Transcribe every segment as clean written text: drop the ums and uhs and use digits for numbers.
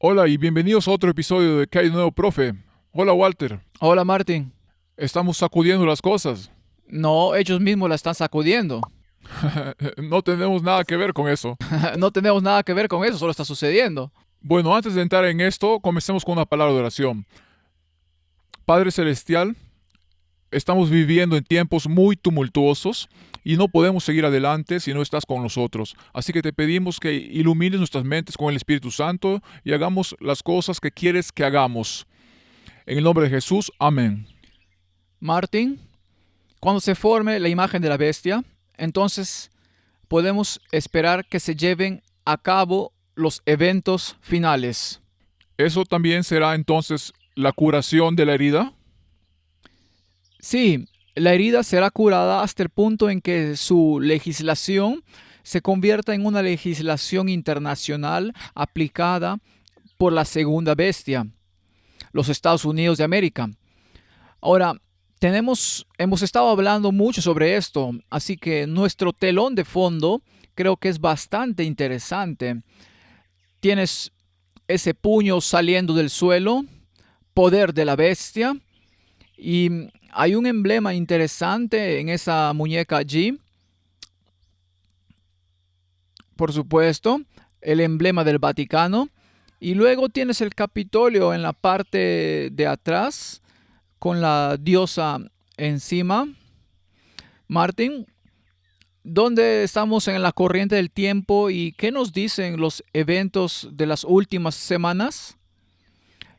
Hola y bienvenidos a otro episodio de ¿Qué hay de nuevo, profe? Hola, Walter. Hola Martín. Estamos sacudiendo las cosas. No, ellos mismos la están sacudiendo. No tenemos nada que ver con eso. No tenemos nada que ver con eso, solo está sucediendo. Bueno, antes de entrar en esto, comencemos con una palabra de oración. Padre Celestial, estamos viviendo en tiempos muy tumultuosos y no podemos seguir adelante si no estás con nosotros. Así que te pedimos que ilumines nuestras mentes con el Espíritu Santo y hagamos las cosas que quieres que hagamos. En el nombre de Jesús, amén. Martín, cuando se forme la imagen de la bestia, entonces podemos esperar que se lleven a cabo los eventos finales. ¿Eso también será entonces la curación de la herida? Sí, la herida será curada hasta el punto en que su legislación se convierta en una legislación internacional aplicada por la segunda bestia, los Estados Unidos de América. Ahora, hemos estado hablando mucho sobre esto, así que nuestro telón de fondo creo que es bastante interesante. Tienes ese puño saliendo del suelo, poder de la bestia, y hay un emblema interesante en esa muñeca allí, por supuesto, el emblema del Vaticano, y luego tienes el Capitolio en la parte de atrás, con la diosa encima. Martín, ¿dónde estamos en la corriente del tiempo y qué nos dicen los eventos de las últimas semanas?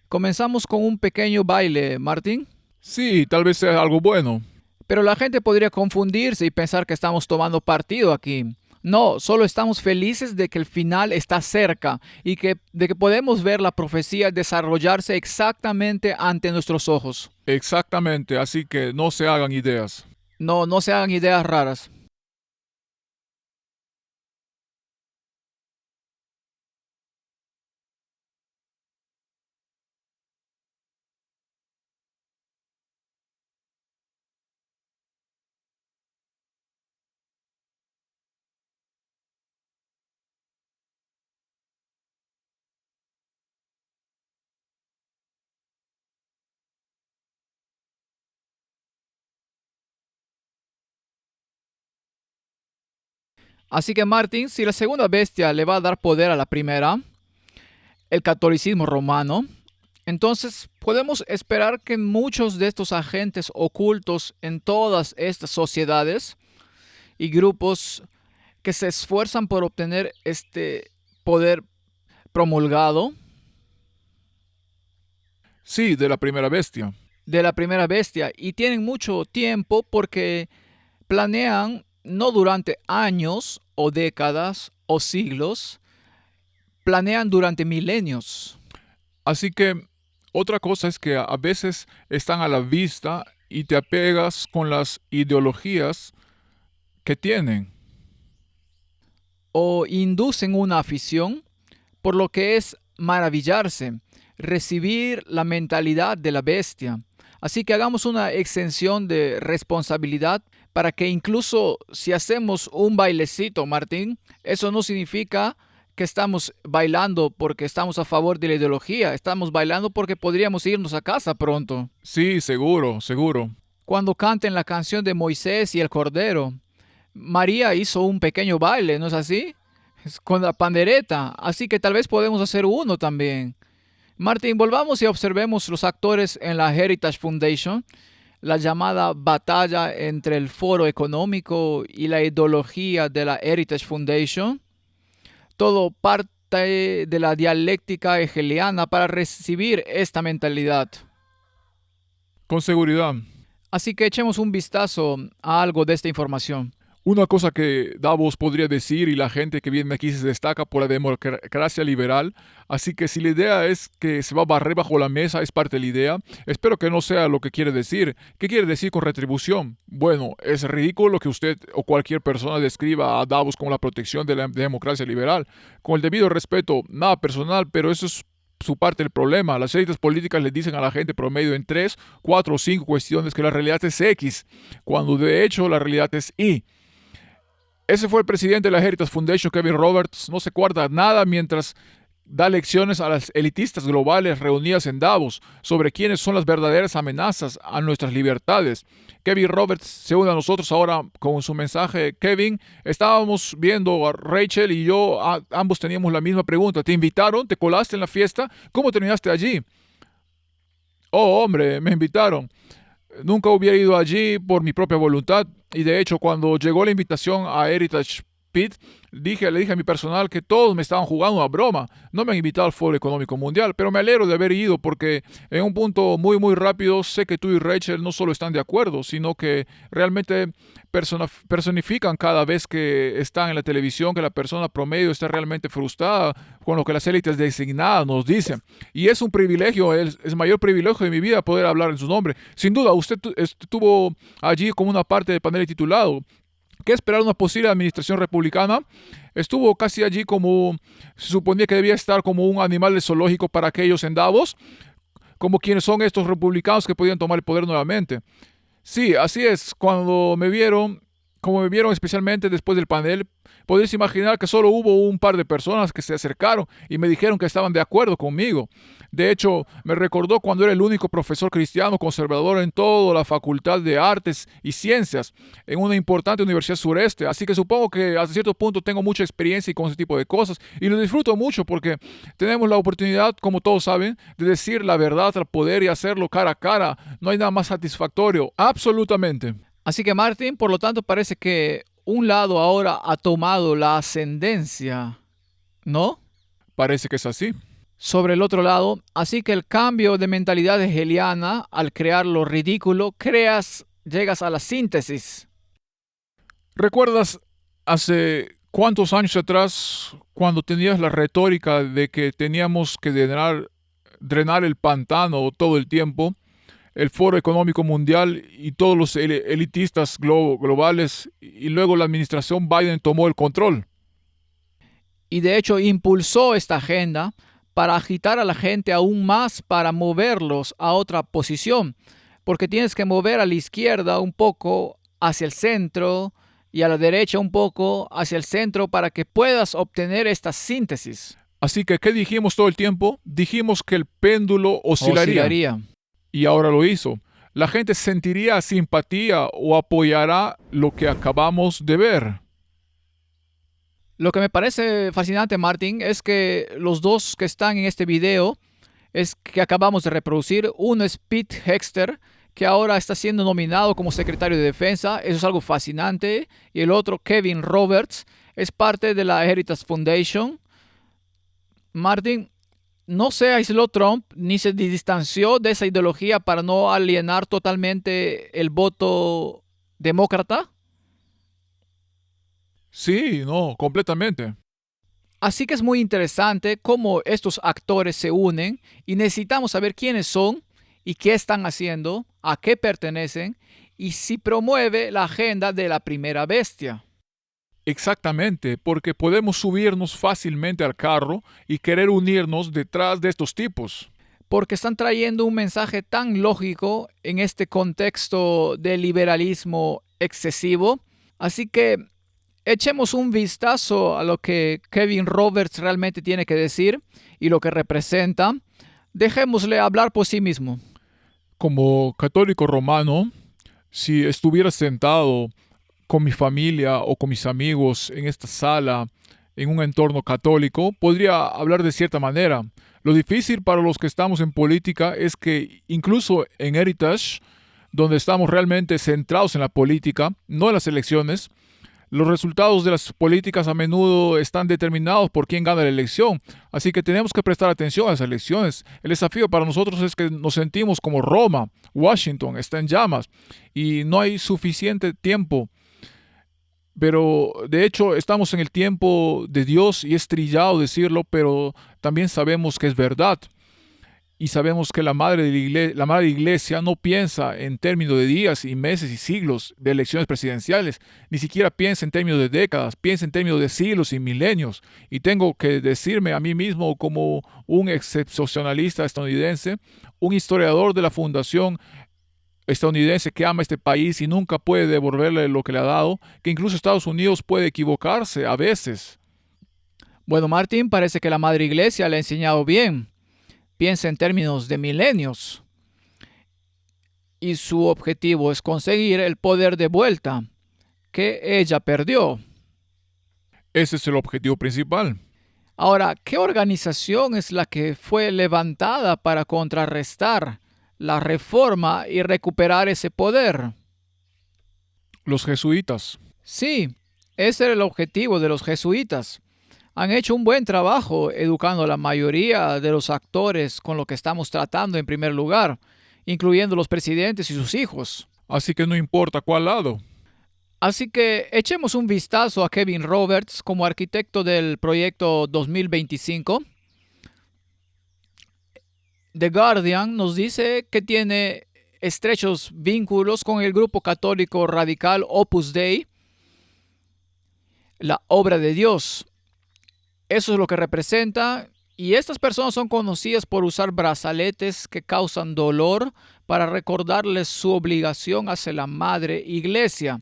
Comenzamos con un pequeño baile, Martín, Sí, tal vez sea algo bueno. pero la gente podría confundirse y pensar que estamos tomando partido aquí. No, solo estamos felices de que el final está cerca y de que podemos ver la profecía desarrollarse exactamente ante nuestros ojos. Exactamente, así que no se hagan ideas. No, no se hagan ideas raras. Así que Martín, si la segunda bestia le va a dar poder a la primera, el catolicismo romano, entonces podemos esperar que muchos de estos agentes ocultos en todas estas sociedades y grupos que se esfuerzan por obtener este poder promulgado Sí, de la primera bestia. de la primera bestia y tienen mucho tiempo porque planean no durante años o décadas o siglos, planean durante milenios. Así que otra cosa es que a veces están a la vista y te apegas con las ideologías que tienen. O inducen una afición, por lo que es maravillarse, recibir la mentalidad de la bestia. Así que hagamos una extensión de responsabilidad para que incluso si hacemos un bailecito, Martín, eso no significa que estamos bailando porque estamos a favor de la ideología, estamos bailando porque podríamos irnos a casa pronto. Sí, seguro, seguro. Cuando canten la canción de Moisés y el Cordero, María hizo un pequeño baile, ¿no es así? Es con la pandereta, así que tal vez podemos hacer uno también. Martín, volvamos y observemos los actores en la Heritage Foundation, la llamada batalla entre el foro económico y la ideología de la Heritage Foundation. Todo parte de la dialéctica hegeliana para recibir esta mentalidad. Con seguridad. Así que echemos un vistazo a algo de esta información. Una cosa que Davos podría decir y la gente que viene aquí se destaca por la democracia liberal, así que si la idea es que se va a barrer bajo la mesa, es parte de la idea, espero que no sea lo que quiere decir. ¿Qué quiere decir con retribución? Bueno, es ridículo que usted o cualquier persona describa a Davos como la protección de la democracia liberal. Con el debido respeto, nada personal, pero eso es su parte del problema. Las élites políticas le dicen a la gente promedio en 3, 4 o 5 cuestiones que la realidad es X, cuando de hecho la realidad es Y. Ese fue el presidente de la Heritage Foundation, Kevin Roberts. No se guarda nada mientras da lecciones a las elitistas globales reunidas en Davos sobre quiénes son las verdaderas amenazas a nuestras libertades. Kevin Roberts se une a nosotros ahora con su mensaje. Kevin, estábamos viendo a Rachel y yo, ambos teníamos la misma pregunta. ¿Te invitaron? ¿Te colaste en la fiesta? ¿Cómo terminaste allí? Oh, hombre, me invitaron. Nunca hubiera ido allí por mi propia voluntad y de hecho cuando llegó la invitación a Heritage Pit, le dije a mi personal que todos me estaban jugando una broma. No me han invitado al Foro Económico Mundial, pero me alegro de haber ido porque en un punto muy rápido sé que tú y Rachel no solo están de acuerdo, sino que realmente personifican cada vez que están en la televisión que la persona promedio está realmente frustrada con lo que las élites designadas nos dicen. Y es un privilegio, es el mayor privilegio de mi vida poder hablar en su nombre. Sin duda, usted estuvo allí como una parte del panel titulado ¿Qué esperar una posible administración republicana? Estuvo casi allí como se suponía que debía estar como un animal de zoológico para aquellos en Davos, como quienes son estos republicanos que podían tomar el poder nuevamente. Sí, así es. Cuando me vieron, como me vieron especialmente después del panel, podéis imaginar que solo hubo un par de personas que se acercaron y me dijeron que estaban de acuerdo conmigo. De hecho, me recordó cuando era el único profesor cristiano conservador en toda la Facultad de Artes y Ciencias en una importante universidad sureste. Así que supongo que hasta cierto punto tengo mucha experiencia con ese tipo de cosas y lo disfruto mucho porque tenemos la oportunidad, como todos saben, de decir la verdad al poder y hacerlo cara a cara. No hay nada más satisfactorio, absolutamente. Así que Martin, por lo tanto, parece que un lado ahora ha tomado la ascendencia, ¿no? Parece que es así. Sobre el otro lado, así que el cambio de mentalidad hegeliana, al crear lo ridículo, llegas a la síntesis. ¿Recuerdas hace cuántos años atrás, cuando tenías la retórica de que teníamos que drenar el pantano todo el tiempo? El Foro Económico Mundial y todos los elitistas globales, y luego la administración Biden tomó el control. Y de hecho impulsó esta agenda para agitar a la gente aún más, para moverlos a otra posición, porque tienes que mover a la izquierda un poco hacia el centro y a la derecha un poco hacia el centro para que puedas obtener esta síntesis. Así que, ¿qué dijimos todo el tiempo? Dijimos que el péndulo oscilaría. Y ahora lo hizo. La gente sentiría simpatía o apoyará lo que acabamos de ver. Lo que me parece fascinante, Martin, es que los dos que están en este video es que acabamos de reproducir. Uno es Pete Hegseth, que ahora está siendo nominado como secretario de Defensa. Eso es algo fascinante. Y el otro, Kevin Roberts, es parte de la Heritage Foundation. Martin, no se aisló Trump ni se distanció de esa ideología para no alienar totalmente el voto demócrata. Sí, no, completamente. Así que es muy interesante cómo estos actores se unen y necesitamos saber quiénes son y qué están haciendo, a qué pertenecen y si promueve la agenda de la primera bestia. Exactamente, porque podemos subirnos fácilmente al carro y querer unirnos detrás de estos tipos. Porque están trayendo un mensaje tan lógico en este contexto de liberalismo excesivo. Así que echemos un vistazo a lo que Kevin Roberts realmente tiene que decir y lo que representa. Dejémosle hablar por sí mismo. Como católico romano, si estuviera sentado con mi familia o con mis amigos en esta sala, en un entorno católico, podría hablar de cierta manera. Lo difícil para los que estamos en política es que incluso en Heritage, donde estamos realmente centrados en la política, no en las elecciones, los resultados de las políticas a menudo están determinados por quién gana la elección, así que tenemos que prestar atención a las elecciones. El desafío para nosotros es que nos sentimos como Roma, Washington, está en llamas y no hay suficiente tiempo. Pero de hecho estamos en el tiempo de Dios y es trillado decirlo, pero también sabemos que es verdad. Y sabemos que la madre iglesia no piensa en términos de días y meses y siglos de elecciones presidenciales, ni siquiera piensa en términos de décadas, piensa en términos de siglos y milenios. Y tengo que decirme a mí mismo como un excepcionalista estadounidense, un historiador de la fundación estadounidense que ama este país y nunca puede devolverle lo que le ha dado, que incluso Estados Unidos puede equivocarse a veces. Bueno, Martín, parece que la Madre Iglesia le ha enseñado bien. Piensa en términos de milenios. Y su objetivo es conseguir el poder de vuelta que ella perdió. Ese es el objetivo principal. Ahora, ¿qué organización es la que fue levantada para contrarrestar la reforma y recuperar ese poder? Los jesuitas. Sí, ese era el objetivo de los jesuitas. Han hecho un buen trabajo educando a la mayoría de los actores con lo que estamos tratando en primer lugar, incluyendo los presidentes y sus hijos. Así que no importa cuál lado. Así que echemos un vistazo a Kevin Roberts como arquitecto del proyecto 2025. The Guardian nos dice que tiene estrechos vínculos con el grupo católico radical Opus Dei, la obra de Dios. Eso es lo que representa, y estas personas son conocidas por usar brazaletes que causan dolor para recordarles su obligación hacia la Madre Iglesia,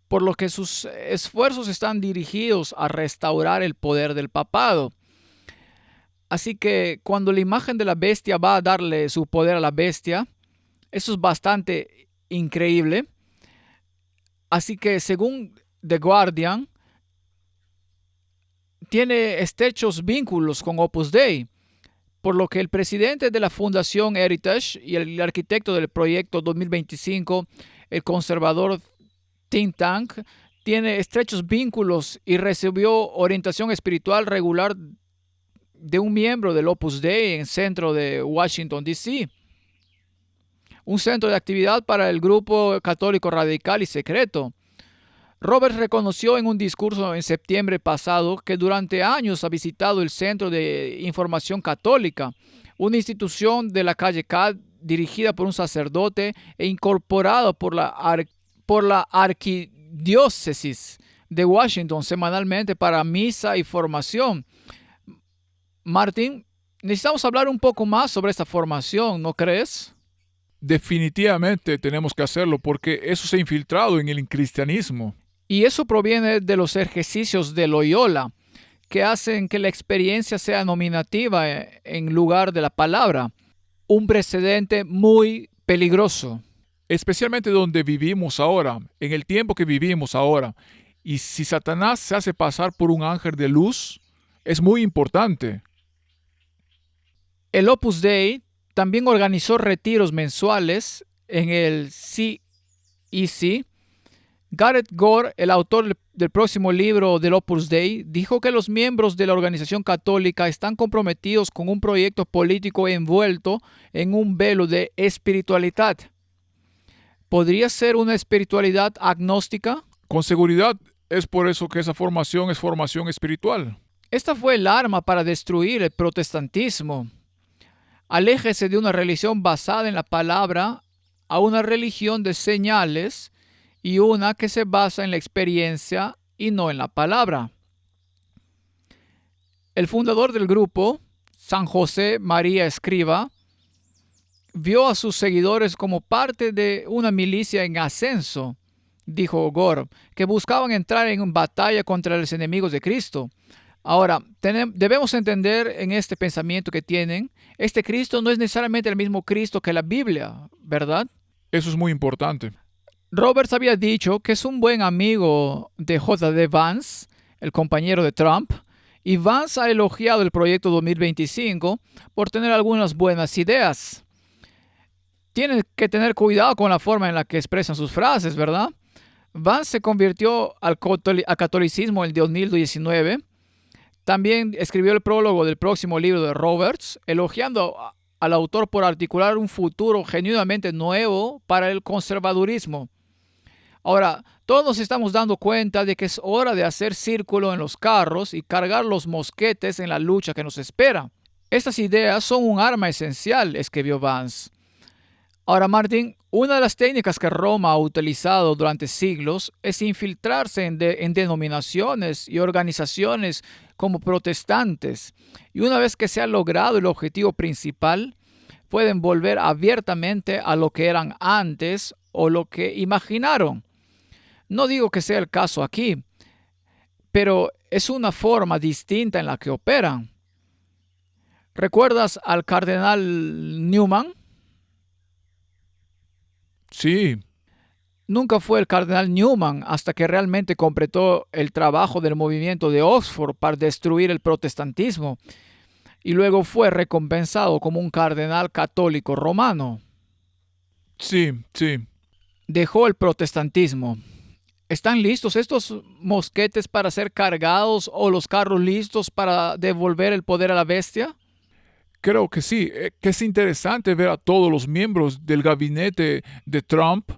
por lo que sus esfuerzos están dirigidos a restaurar el poder del papado. Así que cuando la imagen de la bestia va a darle su poder a la bestia, eso es bastante increíble. Así que según The Guardian, tiene estrechos vínculos con Opus Dei, por lo que el presidente de la Fundación Heritage y el arquitecto del proyecto 2025, el conservador think tank, tiene estrechos vínculos y recibió orientación espiritual regular de un miembro del Opus Dei en el centro de Washington, D.C., un centro de actividad para el grupo católico radical y secreto. Roberts reconoció en un discurso en septiembre pasado que durante años ha visitado el Centro de Información Católica, una institución de la calle Cad dirigida por un sacerdote e incorporado por la arquidiócesis de Washington semanalmente para misa y formación. Martín, necesitamos hablar un poco más sobre esta formación, ¿no crees? Definitivamente tenemos que hacerlo porque eso se ha infiltrado en el cristianismo. Y eso proviene de los ejercicios de Loyola, que hacen que la experiencia sea nominativa en lugar de la palabra. Un precedente muy peligroso. Especialmente donde vivimos ahora, en el tiempo que vivimos ahora. Y si Satanás se hace pasar por un ángel de luz, es muy importante. El Opus Dei también organizó retiros mensuales en el CEC. Garrett Gore, el autor del próximo libro del Opus Dei, dijo que los miembros de la organización católica están comprometidos con un proyecto político envuelto en un velo de espiritualidad. ¿Podría ser una espiritualidad agnóstica? Con seguridad es por eso que esa formación es formación espiritual. Esta fue el arma para destruir el protestantismo. Aléjese de una religión basada en la palabra a una religión de señales y una que se basa en la experiencia y no en la palabra. El fundador del grupo, San José María Escriba, vio a sus seguidores como parte de una milicia en ascenso, dijo Gore, que buscaban entrar en batalla contra los enemigos de Cristo. Ahora, debemos entender en este pensamiento que tienen, este Cristo no es necesariamente el mismo Cristo que la Biblia, ¿verdad? Eso es muy importante. Roberts había dicho que es un buen amigo de J.D. Vance, el compañero de Trump, y Vance ha elogiado el proyecto 2025 por tener algunas buenas ideas. Tienen que tener cuidado con la forma en la que expresan sus frases, ¿verdad? Vance se convirtió al catolicismo en 2019. También escribió el prólogo del próximo libro de Roberts, elogiando al autor por articular un futuro genuinamente nuevo para el conservadurismo. Ahora, todos nos estamos dando cuenta de que es hora de hacer círculo en los carros y cargar los mosquetes en la lucha que nos espera. Estas ideas son un arma esencial, escribió Vance. Ahora, Martin, una de las técnicas que Roma ha utilizado durante siglos es infiltrarse en denominaciones y organizaciones como protestantes. Y una vez que se ha logrado el objetivo principal, pueden volver abiertamente a lo que eran antes o lo que imaginaron. No digo que sea el caso aquí, pero es una forma distinta en la que operan. ¿Recuerdas al cardenal Newman? Sí, Nunca fue el cardenal Newman hasta que realmente completó el trabajo del movimiento de Oxford para destruir el protestantismo y luego fue recompensado como un cardenal católico romano. sí, sí. Dejó el protestantismo. ¿Están listos estos mosquetes para ser cargados o los carros listos para devolver el poder a la bestia? Creo que sí, que es interesante ver a todos los miembros del gabinete de Trump,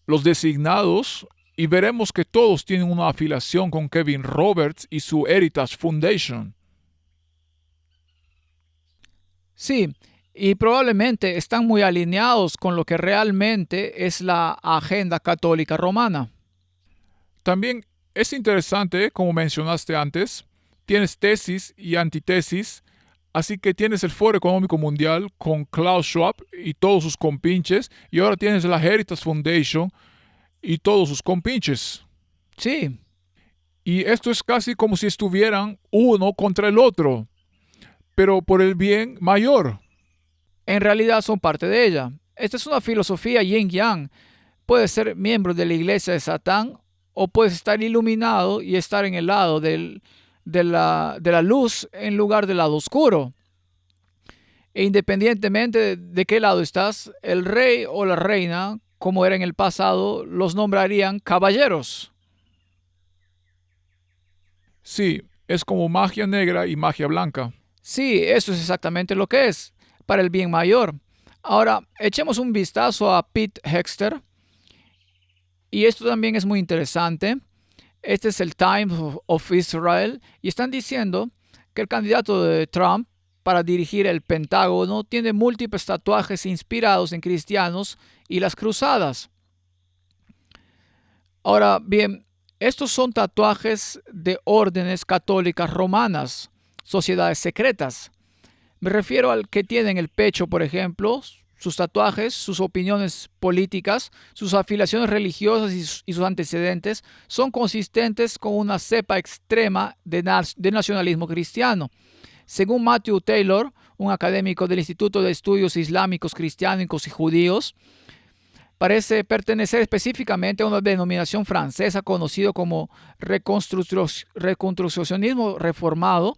los designados, y veremos que todos tienen una afiliación con Kevin Roberts y su Heritage Foundation. Sí, y probablemente están muy alineados con lo que realmente es la agenda católica romana. También es interesante, como mencionaste antes, tienes tesis y antitesis, así que tienes el Foro Económico Mundial con Klaus Schwab y todos sus compinches, y ahora tienes la Heritage Foundation y todos sus compinches. Sí, Y esto es casi como si estuvieran uno contra el otro, pero por el bien mayor. en realidad son parte de ella. Esta es una filosofía yin-yang. Puedes ser miembro de la iglesia de Satán o puedes estar iluminado y estar en el lado de la luz en lugar del lado oscuro. E independientemente de qué lado estás, el rey o la reina, como era en el pasado, los nombrarían caballeros. Sí, es como magia negra y magia blanca. Sí, eso es exactamente lo que es, para el bien mayor. Ahora, echemos un vistazo a Pete Hexter, y esto también es muy interesante. Este es el Times of Israel, y están diciendo que el candidato de Trump para dirigir el Pentágono tiene múltiples tatuajes inspirados en cristianos y las cruzadas. Ahora bien, estos son tatuajes de órdenes católicas romanas, sociedades secretas. Me refiero al que tiene en el pecho, por ejemplo, sus tatuajes, sus opiniones políticas, sus afiliaciones religiosas y sus antecedentes son consistentes con una cepa extrema de nacionalismo cristiano. Según Matthew Taylor, un académico del Instituto de Estudios Islámicos, Cristiánicos y Judíos, parece pertenecer específicamente a una denominación francesa conocida como reconstruccionismo reformado.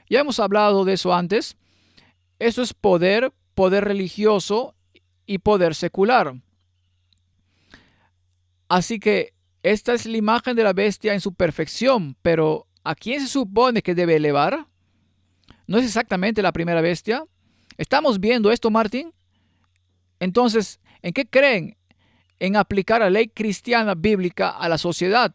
Ya hemos hablado de eso antes. Eso es poder, poder religioso y poder secular. Así que esta es la imagen de la bestia en su perfección, pero ¿a quién se supone que debe elevar? ¿No es exactamente la primera bestia? ¿Estamos viendo esto, Martín? Entonces, ¿en qué creen? En aplicar la ley cristiana bíblica a la sociedad.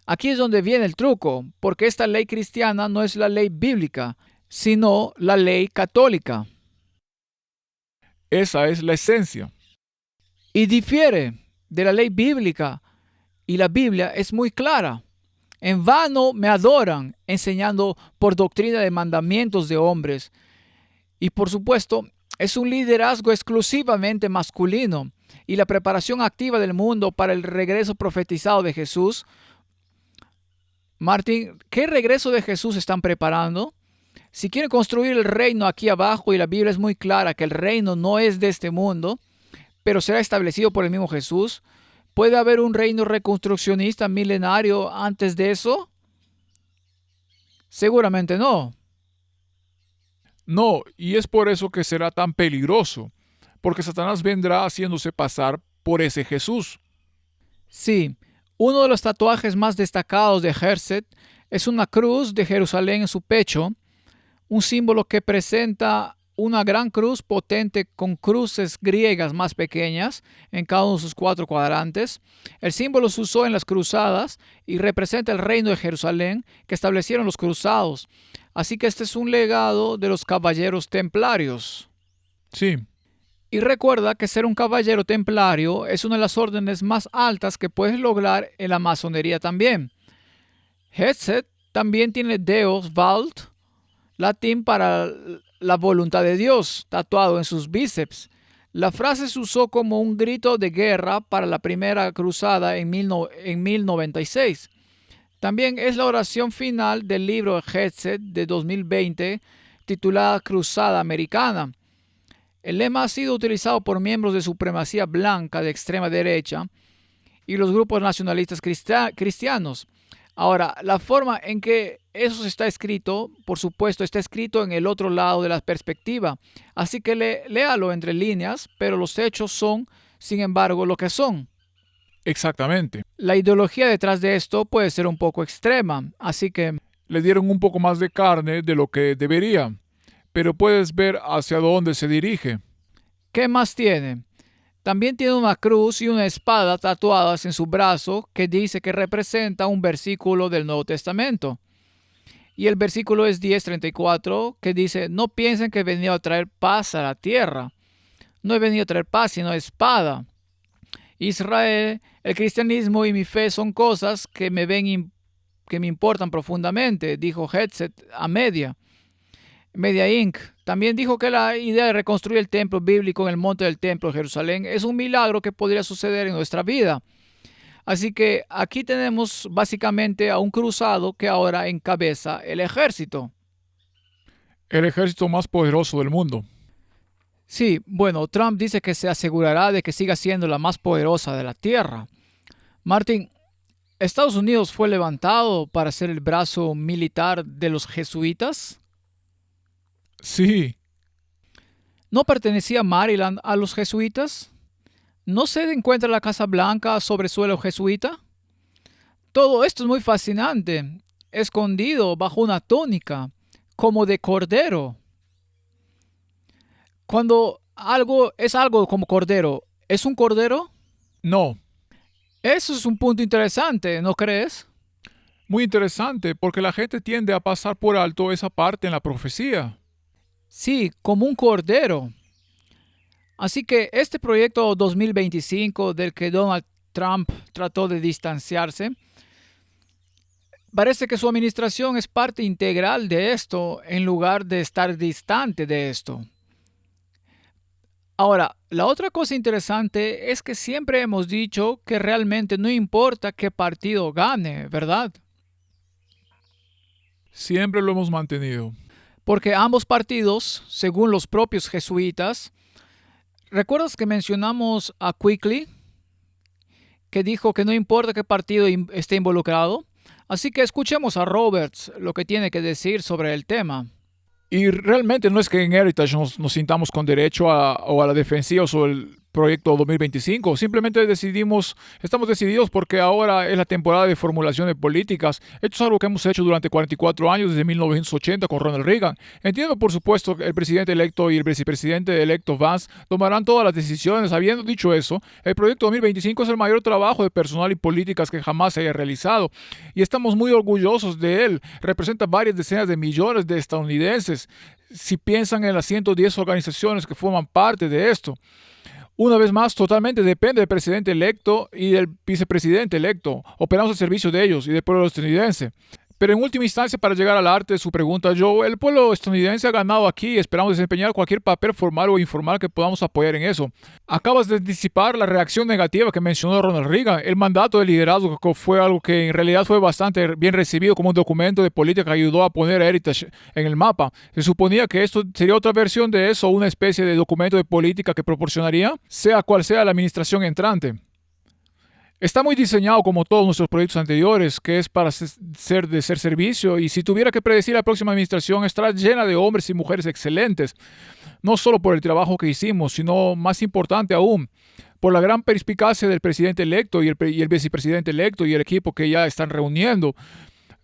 Aquí es donde viene el truco, porque esta ley cristiana no es la ley bíblica, sino la ley católica. Esa es la esencia. Y difiere de la ley bíblica, y la Biblia es muy clara. En vano me adoran, enseñando por doctrina de mandamientos de hombres. Y por supuesto, es un liderazgo exclusivamente masculino y la preparación activa del mundo para el regreso profetizado de Jesús. Martín, ¿qué regreso de Jesús están preparando? Si quieren construir el reino aquí abajo, y la Biblia es muy clara que el reino no es de este mundo, pero será establecido por el mismo Jesús, ¿puede haber un reino reconstruccionista milenario antes de eso? Seguramente no. No, y es por eso que será tan peligroso, porque Satanás vendrá haciéndose pasar por ese Jesús. Sí, uno de los tatuajes más destacados de Herzl es una cruz de Jerusalén en su pecho, un símbolo que presenta una gran cruz potente con cruces griegas más pequeñas en cada uno de sus cuatro cuadrantes. El símbolo se usó en las cruzadas y representa el reino de Jerusalén que establecieron los cruzados. Así que este es un legado de los caballeros templarios. Sí, Y recuerda que ser un caballero templario es una de las órdenes más altas que puedes lograr en la masonería también. Herzl también tiene Deus Vult, latín para la voluntad de Dios, tatuado en sus bíceps. La frase se usó como un grito de guerra para la primera cruzada en 1096. También es la oración final del libro Hetzet de 2020 titulada Cruzada Americana. El lema ha sido utilizado por miembros de supremacía blanca de extrema derecha y los grupos nacionalistas cristianos. Ahora, la forma en que eso está escrito, por supuesto, está escrito en el otro lado de la perspectiva. Así que léalo entre líneas, pero los hechos son, sin embargo, lo que son. Exactamente. La ideología detrás de esto puede ser un poco extrema, así que Le dieron un poco más de carne de lo que debería, pero puedes ver hacia dónde se dirige. ¿qué más tiene? También tiene una cruz y una espada tatuadas en su brazo que dice que representa un versículo del Nuevo Testamento. Y el versículo es 10:34 que dice, no piensen que he venido a traer paz a la tierra. No he venido a traer paz, sino espada. Israel, el cristianismo y mi fe son cosas que que me importan profundamente, dijo Hetzet a Media Inc. También dijo que la idea de reconstruir el templo bíblico en el monte del templo de Jerusalén es un milagro que podría suceder en nuestra vida. Así que aquí tenemos básicamente a un cruzado que ahora encabeza el ejército. El ejército más poderoso del mundo. Sí, bueno, Trump dice que se asegurará de que siga siendo la más poderosa de la tierra. Martin, ¿Estados Unidos fue levantado para ser el brazo militar de los jesuitas? Sí, ¿No pertenecía Maryland a los jesuitas? ¿No se encuentra la Casa Blanca sobre suelo jesuita? Todo esto es muy fascinante, escondido bajo una túnica, como de cordero. Cuando algo es algo como cordero, ¿es un cordero? no. Eso es un punto interesante, ¿no crees? Muy interesante, porque la gente tiende a pasar por alto esa parte en la profecía. Sí, como un cordero. Así que este proyecto 2025 del que Donald Trump trató de distanciarse, parece que su administración es parte integral de esto en lugar de estar distante de esto. Ahora, la otra cosa interesante es que siempre hemos dicho que realmente no importa qué partido gane, ¿verdad? Siempre lo hemos mantenido. Porque ambos partidos, según los propios jesuitas, ¿recuerdas que mencionamos a Quigley, que dijo que no importa qué partido esté involucrado? Así que escuchemos a Roberts lo que tiene que decir sobre el tema. Y realmente no es que en Heritage nos sintamos con derecho o a la defensiva sobre el proyecto 2025. Simplemente estamos decididos porque ahora es la temporada de formulación de políticas. Esto es algo que hemos hecho durante 44 años, desde 1980 con Ronald Reagan. Entiendo, por supuesto, que el presidente electo y el vicepresidente electo Vance tomarán todas las decisiones. Habiendo dicho eso, el proyecto 2025 es el mayor trabajo de personal y políticas que jamás se haya realizado. Y estamos muy orgullosos de él. Representa varias decenas de millones de estadounidenses. Si piensan en las 110 organizaciones que forman parte de esto. Una vez más, totalmente depende del presidente electo y del vicepresidente electo. Operamos al servicio de ellos y del pueblo estadounidense. Pero en última instancia, para llegar al arte de su pregunta, Joe, el pueblo estadounidense ha ganado aquí y esperamos desempeñar cualquier papel formal o informal que podamos apoyar en eso. Acabas de anticipar la reacción negativa que mencionó Ronald Reagan. El mandato de liderazgo fue algo que en realidad fue bastante bien recibido como un documento de política que ayudó a poner a Heritage en el mapa. Se suponía que esto sería otra versión de eso, una especie de documento de política que proporcionaría, sea cual sea la administración entrante. Está muy diseñado como todos nuestros proyectos anteriores, que es para ser de ser servicio, y si tuviera que predecir la próxima administración, estará llena de hombres y mujeres excelentes, no solo por el trabajo que hicimos, sino más importante aún, por la gran perspicacia del presidente electo y el vicepresidente electo y el equipo que ya están reuniendo.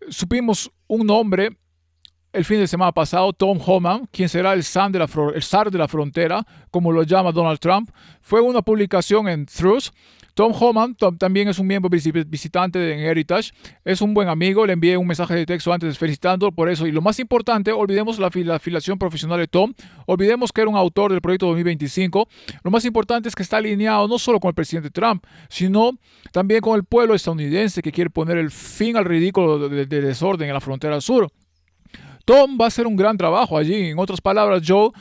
Supimos un nombre el fin de semana pasado, Tom Homan, quien será el zar de la frontera, como lo llama Donald Trump. Fue una publicación en Truth. Tom Homan también es un miembro visitante de Heritage. Es un buen amigo. Le envié un mensaje de texto antes felicitándolo por eso. Y lo más importante, olvidemos la afiliación profesional de Tom. Olvidemos que era un autor del proyecto 2025. Lo más importante es que está alineado no solo con el presidente Trump, sino también con el pueblo estadounidense que quiere poner el fin al ridículo de desorden en la frontera sur. Tom va a hacer un gran trabajo allí. En otras palabras, yo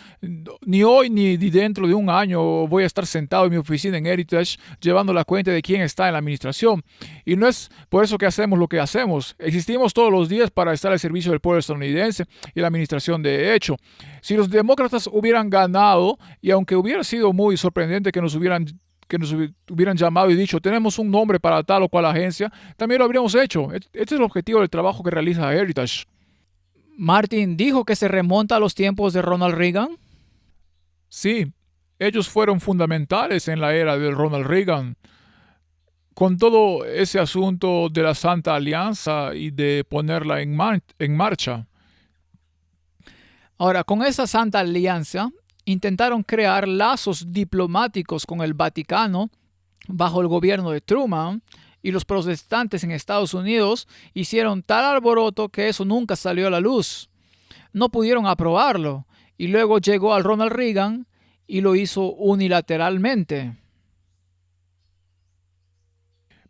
ni hoy ni dentro de un año voy a estar sentado en mi oficina en Heritage llevando la cuenta de quién está en la administración. Y no es por eso que hacemos lo que hacemos. Existimos todos los días para estar al servicio del pueblo estadounidense y la administración de hecho. Si los demócratas hubieran ganado, y aunque hubiera sido muy sorprendente que nos hubieran llamado y dicho, tenemos un nombre para tal o cual agencia, también lo habríamos hecho. Este es el objetivo del trabajo que realiza Heritage. Martin dijo que se remonta a los tiempos de Ronald Reagan. Sí, ellos fueron fundamentales en la era de Ronald Reagan, con todo ese asunto de la Santa Alianza y de ponerla en marcha. Ahora, con esa Santa Alianza, intentaron crear lazos diplomáticos con el Vaticano bajo el gobierno de Truman, y los protestantes en Estados Unidos hicieron tal alboroto que eso nunca salió a la luz. No pudieron aprobarlo, y luego llegó al Ronald Reagan y lo hizo unilateralmente.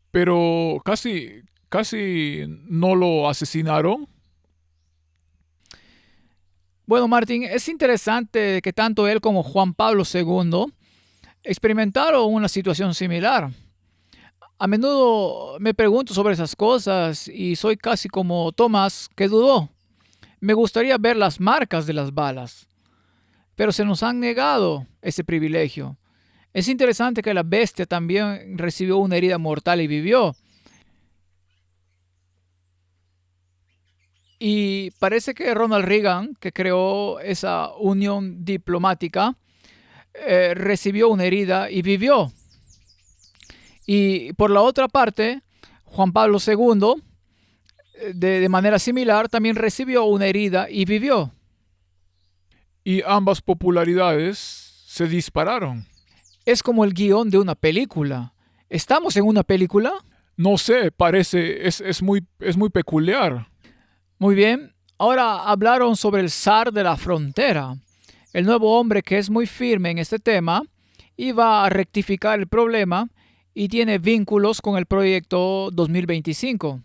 Pero casi no lo asesinaron. Bueno, Martín, es interesante que tanto él como Juan Pablo II experimentaron una situación similar. A menudo me pregunto sobre esas cosas y soy casi como Tomás, que dudó. Me gustaría ver las marcas de las balas, pero se nos han negado ese privilegio. Es interesante que la bestia también recibió una herida mortal y vivió. Y parece que Ronald Reagan, que creó esa unión diplomática, recibió una herida y vivió. Y por la otra parte, Juan Pablo II, de manera similar, también recibió una herida y vivió. Y ambas popularidades se dispararon. Es como el guión de una película. ¿Estamos en una película? No sé, es muy peculiar. Muy bien. Ahora hablaron sobre el zar de la frontera, el nuevo hombre que es muy firme en este tema y va a rectificar el problema y tiene vínculos con el proyecto 2025.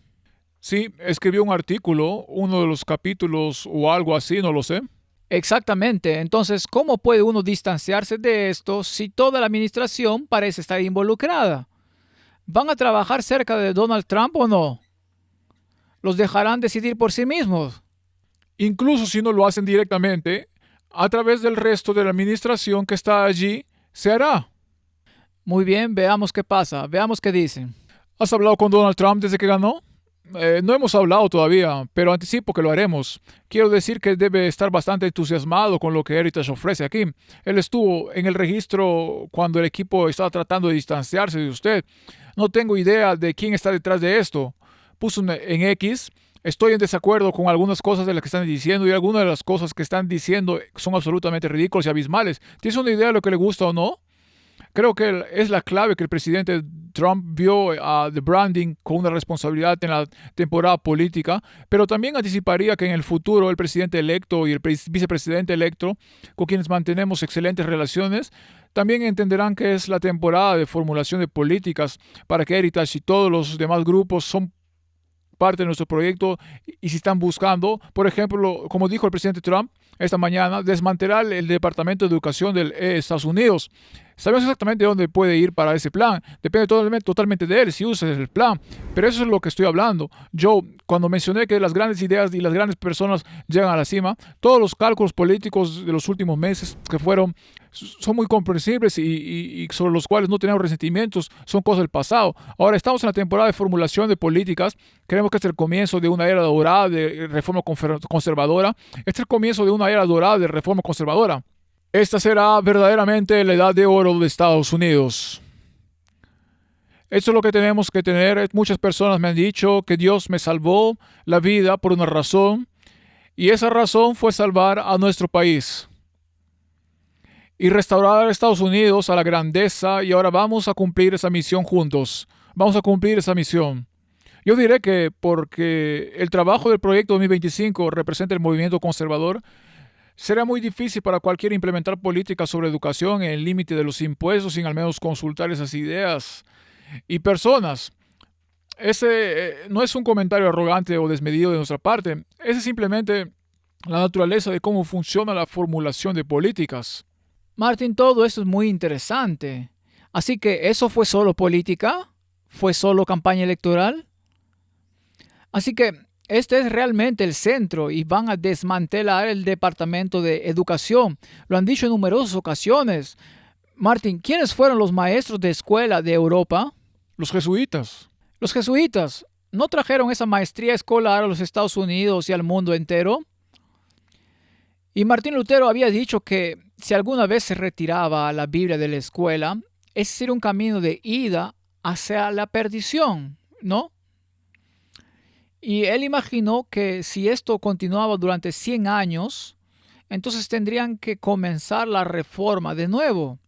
Sí, escribió un artículo, uno de los capítulos o algo así, no lo sé. Exactamente. Entonces, ¿cómo puede uno distanciarse de esto si toda la administración parece estar involucrada? ¿Van a trabajar cerca de Donald Trump o no? ¿Los dejarán decidir por sí mismos? Incluso si no lo hacen directamente, a través del resto de la administración que está allí, se hará. Muy bien, veamos qué pasa, veamos qué dicen. ¿Has hablado con Donald Trump desde que ganó? No hemos hablado todavía, pero anticipo que lo haremos. Quiero decir que debe estar bastante entusiasmado con lo que Heritage ofrece aquí. Él estuvo en el registro cuando el equipo estaba tratando de distanciarse de usted. No tengo idea de quién está detrás de esto. Puso en X: estoy en desacuerdo con algunas cosas de las que están diciendo y algunas de las cosas que están diciendo son absolutamente ridículas y abismales. ¿Tienes una idea de lo que le gusta o no? Creo que es la clave que el presidente Trump vio a The Branding con una responsabilidad en la temporada política, pero también anticiparía que en el futuro el presidente electo y el vicepresidente electo, con quienes mantenemos excelentes relaciones, también entenderán que es la temporada de formulación de políticas para que Heritage y todos los demás grupos son parte de nuestro proyecto y si están buscando, por ejemplo, como dijo el presidente Trump esta mañana, desmantelar el Departamento de Educación de Estados Unidos. Sabemos exactamente dónde puede ir para ese plan. Depende totalmente de él si usa el plan. Pero eso es lo que estoy hablando. Yo, cuando mencioné que las grandes ideas y las grandes personas llegan a la cima, todos los cálculos políticos de los últimos meses que son muy comprensibles y sobre los cuales no tenemos resentimientos, son cosas del pasado. Ahora estamos en la temporada de formulación de políticas. Creemos que este es el comienzo de una era dorada de reforma conservadora. Este es el comienzo de una era dorada de reforma conservadora. Esta será verdaderamente la edad de oro de Estados Unidos. Esto es lo que tenemos que tener. Muchas personas me han dicho que Dios me salvó la vida por una razón, y esa razón fue salvar a nuestro país y restaurar a Estados Unidos a la grandeza, y ahora vamos a cumplir esa misión juntos. Vamos a cumplir esa misión. Yo diré que porque el trabajo del proyecto 2025 representa el movimiento conservador, será muy difícil para cualquiera implementar políticas sobre educación en el límite de los impuestos sin al menos consultar esas ideas y personas. Ese no es un comentario arrogante o desmedido de nuestra parte. Ese simplemente la naturaleza de cómo funciona la formulación de políticas. Martín, todo eso es muy interesante. Así que, ¿eso fue solo política? ¿Fue solo campaña electoral? Así que este es realmente el centro y van a desmantelar el Departamento de Educación. Lo han dicho en numerosas ocasiones. Martín, ¿quiénes fueron los maestros de escuela de Europa? Los jesuitas. Los jesuitas. ¿No trajeron esa maestría escolar a los Estados Unidos y al mundo entero? Y Martín Lutero había dicho que si alguna vez se retiraba la Biblia de la escuela, ese sería un camino de ida hacia la perdición, ¿no? Y él imaginó que si esto continuaba durante 100 años, entonces tendrían que comenzar la reforma de nuevo.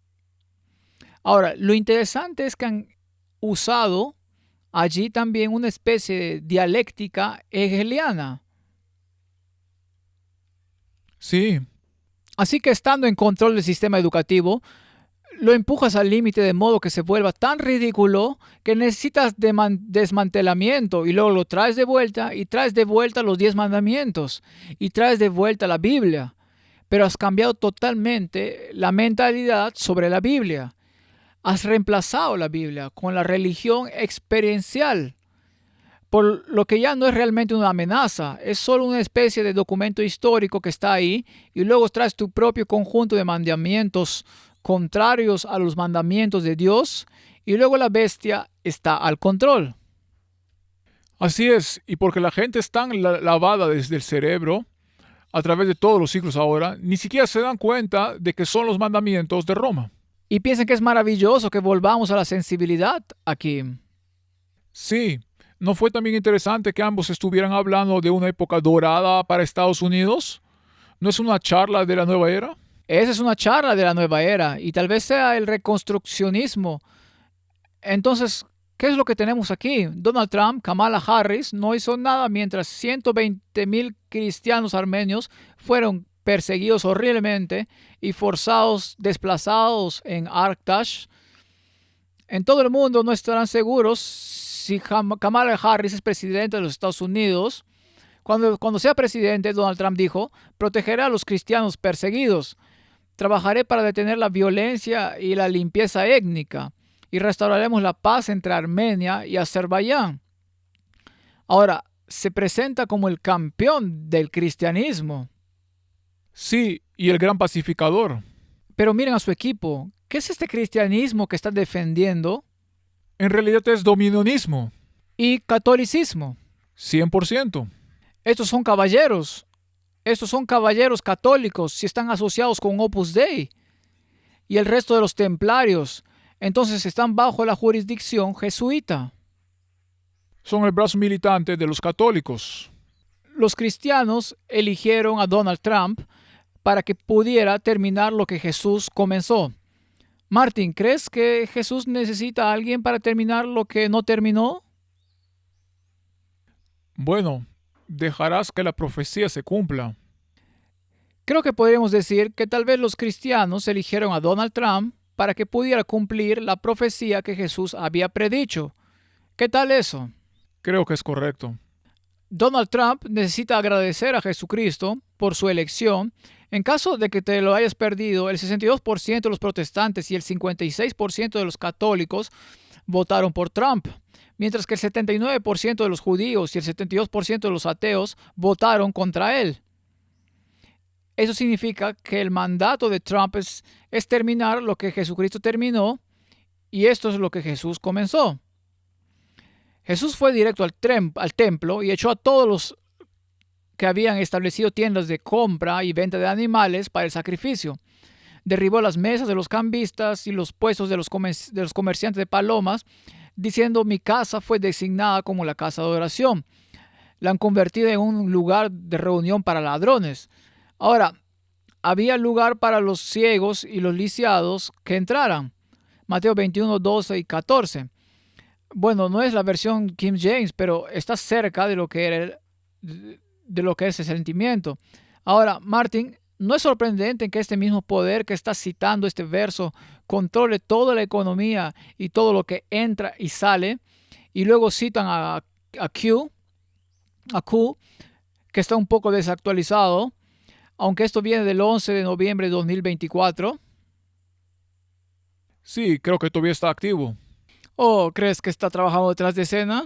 Ahora, lo interesante es que han usado allí también una especie de dialéctica hegeliana. Sí, Así que estando en control del sistema educativo, lo empujas al límite de modo que se vuelva tan ridículo que necesitas desmantelamiento y luego lo traes de vuelta y traes de vuelta los 10 mandamientos y traes de vuelta la Biblia. Pero has cambiado totalmente la mentalidad sobre la Biblia. Has reemplazado la Biblia con la religión experiencial, por lo que ya no es realmente una amenaza, es solo una especie de documento histórico que está ahí y luego traes tu propio conjunto de mandamientos contrarios a los mandamientos de Dios y luego la bestia está al control. así es. Y porque la gente es tan lavada desde el cerebro, a través de todos los siglos ahora, ni siquiera se dan cuenta de que son los mandamientos de Roma. Y piensan que es maravilloso que volvamos a la sensibilidad aquí. Sí, ¿no fue también interesante que ambos estuvieran hablando de una época dorada para Estados Unidos? ¿No es una charla de la nueva era? Esa es una charla de la nueva era y tal vez sea el reconstruccionismo. Entonces, ¿qué es lo que tenemos aquí? Donald Trump, Kamala Harris no hizo nada mientras 120,000 cristianos armenios fueron perseguidos horriblemente y forzados, desplazados en Artsakh. En todo el mundo no estarán seguros si Kamala Harris es presidente de los Estados Unidos. Cuando sea presidente, Donald Trump dijo, protegeré a los cristianos perseguidos. Trabajaré para detener la violencia y la limpieza étnica y restauraremos la paz entre Armenia y Azerbaiyán. Ahora, se presenta como el campeón del cristianismo. Sí, y el gran pacificador. Pero miren a su equipo. ¿Qué es este cristianismo que está defendiendo? En realidad es dominionismo. Y catolicismo. 100%. Estos son caballeros. Estos son caballeros católicos si están asociados con Opus Dei. Y el resto de los templarios. Entonces están bajo la jurisdicción jesuita. Son el brazo militante de los católicos. Los cristianos eligieron a Donald Trump para que pudiera terminar lo que Jesús comenzó. Martín, ¿crees que Jesús necesita a alguien para terminar lo que no terminó? Bueno, dejarás que la profecía se cumpla. Creo que podríamos decir que tal vez los cristianos eligieron a Donald Trump para que pudiera cumplir la profecía que Jesús había predicho. ¿Qué tal eso? Creo que es correcto. Donald Trump necesita agradecer a Jesucristo por su elección. En caso de que te lo hayas perdido, el 62% de los protestantes y el 56% de los católicos votaron por Trump, mientras que el 79% de los judíos y el 72% de los ateos votaron contra él. Eso significa que el mandato de Trump es terminar lo que Jesucristo terminó y esto es lo que Jesús comenzó. Jesús fue directo al templo y echó a todos los que habían establecido tiendas de compra y venta de animales para el sacrificio. Derribó las mesas de los cambistas y los puestos de los comerciantes de palomas, diciendo: mi casa fue designada como la casa de oración. La han convertido en un lugar de reunión para ladrones. Ahora, había lugar para los ciegos y los lisiados que entraran. Mateo 21, 12 y 14. Bueno, no es la versión King James, pero está cerca de lo que es el sentimiento. Ahora, Martin, ¿no es sorprendente que este mismo poder que está citando este verso controle toda la economía y todo lo que entra y sale? Y luego citan a Q, que está un poco desactualizado. aunque esto viene del 11 de noviembre de 2024. Sí, creo que todavía está activo. ¿O crees que está trabajando detrás de escena?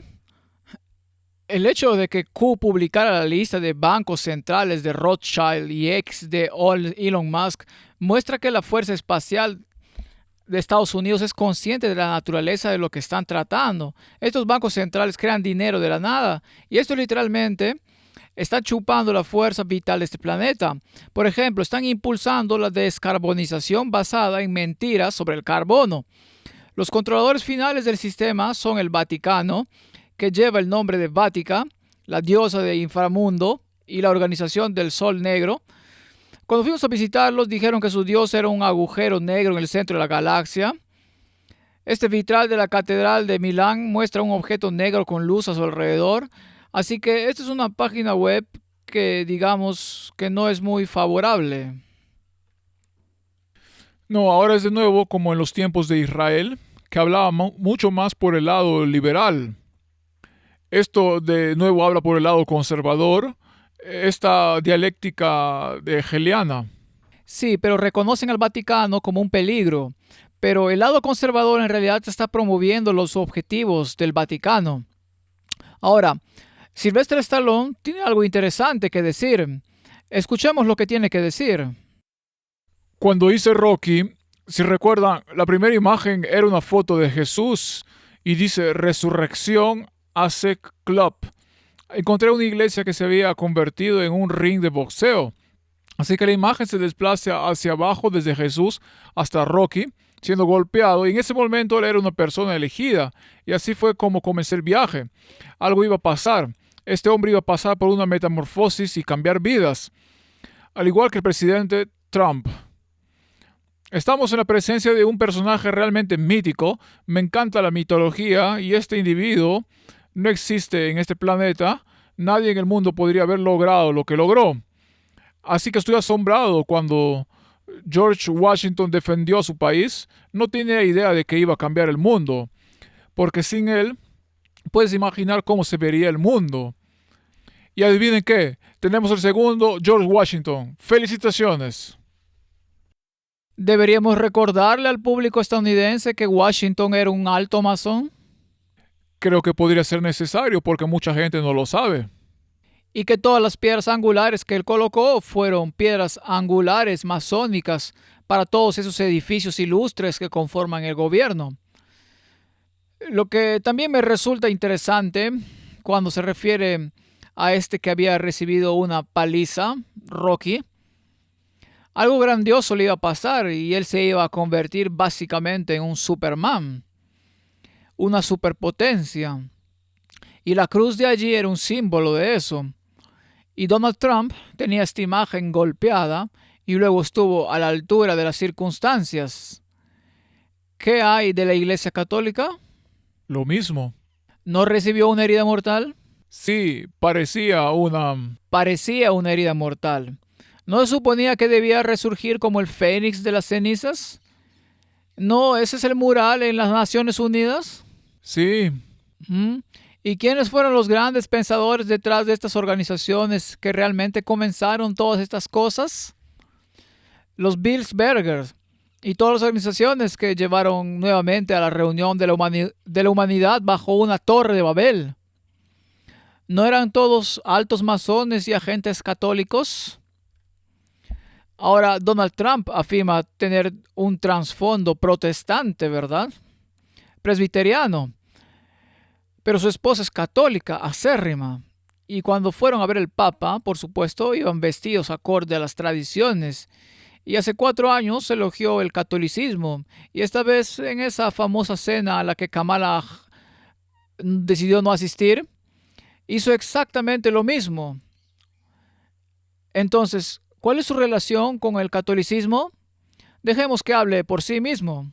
El hecho de que Q publicara la lista de bancos centrales de Rothschild y X de Elon Musk muestra que la Fuerza Espacial de Estados Unidos es consciente de la naturaleza de lo que están tratando. Estos bancos centrales crean dinero de la nada y esto literalmente está chupando la fuerza vital de este planeta. Por ejemplo, están impulsando la descarbonización basada en mentiras sobre el carbono. Los controladores finales del sistema son el Vaticano, que lleva el nombre de Vática, la diosa de inframundo y la organización del Sol Negro. Cuando fuimos a visitarlos, dijeron que su dios era un agujero negro en el centro de la galaxia. Este vitral de la Catedral de Milán muestra un objeto negro con luz a su alrededor. Así que esta es una página web que digamos que no es muy favorable. No, ahora es de nuevo como en los tiempos de Israel, que hablaba mucho más por el lado liberal. Esto de nuevo habla por el lado conservador, esta dialéctica de hegeliana. Sí, pero reconocen al Vaticano como un peligro. Pero el lado conservador en realidad está promoviendo los objetivos del Vaticano. Ahora, Sylvester Stallone tiene algo interesante que decir. Escuchemos lo que tiene que decir. Cuando hice Rocky, si recuerdan, la primera imagen era una foto de Jesús y dice Resurrección ASEC Club. Encontré una iglesia que se había convertido en un ring de boxeo. Así que la imagen se desplaza hacia abajo desde Jesús hasta Rocky, siendo golpeado, y en ese momento él era una persona elegida, y así fue como comencé el viaje. Algo iba a pasar. Este hombre iba a pasar por una metamorfosis y cambiar vidas, al igual que el presidente Trump. Estamos en la presencia de un personaje realmente mítico. Me encanta la mitología y este individuo no existe en este planeta. Nadie en el mundo podría haber logrado lo que logró. Así que estoy asombrado cuando George Washington defendió a su país. No tenía idea de que iba a cambiar el mundo, porque sin él puedes imaginar cómo se vería el mundo. Y adivinen qué, tenemos el segundo George Washington. ¡Felicitaciones! ¿Deberíamos recordarle al público estadounidense que Washington era un alto masón? Creo que podría ser necesario porque mucha gente no lo sabe. Y que todas las piedras angulares que él colocó fueron piedras angulares masónicas para todos esos edificios ilustres que conforman el gobierno. Lo que también me resulta interesante cuando se refiere a este que había recibido una paliza, Rocky, algo grandioso le iba a pasar y él se iba a convertir básicamente en un Superman, una superpotencia. Y la cruz de allí era un símbolo de eso. Y Donald Trump tenía esta imagen golpeada y luego estuvo a la altura de las circunstancias. ¿Qué hay de la Iglesia Católica? Lo mismo. ¿No recibió una herida mortal? Sí, parecía una... Parecía una herida mortal. ¿No se suponía que debía resurgir como el Fénix de las cenizas? ¿No ese es el mural en las Naciones Unidas? Sí. ¿Mm? ¿Y quiénes fueron los grandes pensadores detrás de estas organizaciones que realmente comenzaron todas estas cosas? Los Bilderbergers y todas las organizaciones que llevaron nuevamente a la reunión de la humanidad bajo una torre de Babel. ¿No eran todos altos masones y agentes católicos? Ahora, Donald Trump afirma tener un trasfondo protestante, ¿verdad? Presbiteriano. Pero su esposa es católica, acérrima. Y cuando fueron a ver el Papa, por supuesto, iban vestidos acorde a las tradiciones. Y hace 4 años se elogió el catolicismo. Y esta vez en esa famosa cena a la que Kamala decidió no asistir, hizo exactamente lo mismo. Entonces, ¿cuál es su relación con el catolicismo? Dejemos que hable por sí mismo.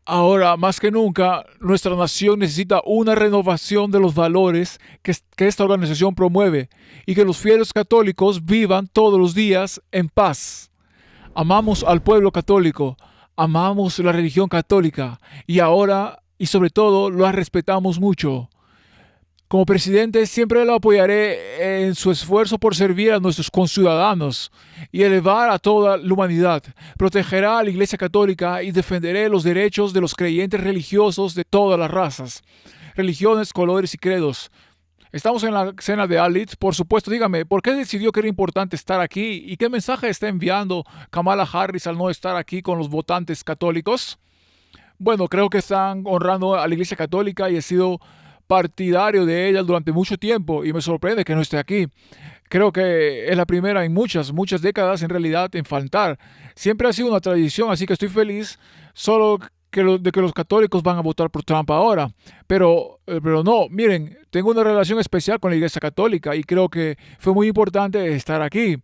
Ahora, más que nunca, nuestra nación necesita una renovación de los valores que esta organización promueve y que los fieles católicos vivan todos los días en paz. Amamos al pueblo católico, amamos la religión católica y ahora, y sobre todo, la respetamos mucho. Como presidente siempre lo apoyaré en su esfuerzo por servir a nuestros conciudadanos y elevar a toda la humanidad. Protegerá a la Iglesia Católica y defenderé los derechos de los creyentes religiosos de todas las razas, religiones, colores y credos. Estamos en la cena de Alit, por supuesto, dígame, ¿por qué decidió que era importante estar aquí y qué mensaje está enviando Kamala Harris al no estar aquí con los votantes católicos? Bueno, creo que están honrando a la Iglesia Católica y he sido partidario de ella durante mucho tiempo y me sorprende que no esté aquí. Creo que es la primera en muchas décadas en realidad en faltar. Siempre ha sido una tradición, así que estoy feliz solo de que los católicos van a votar por Trump ahora. Pero no, miren, tengo una relación especial con la Iglesia Católica y creo que fue muy importante estar aquí.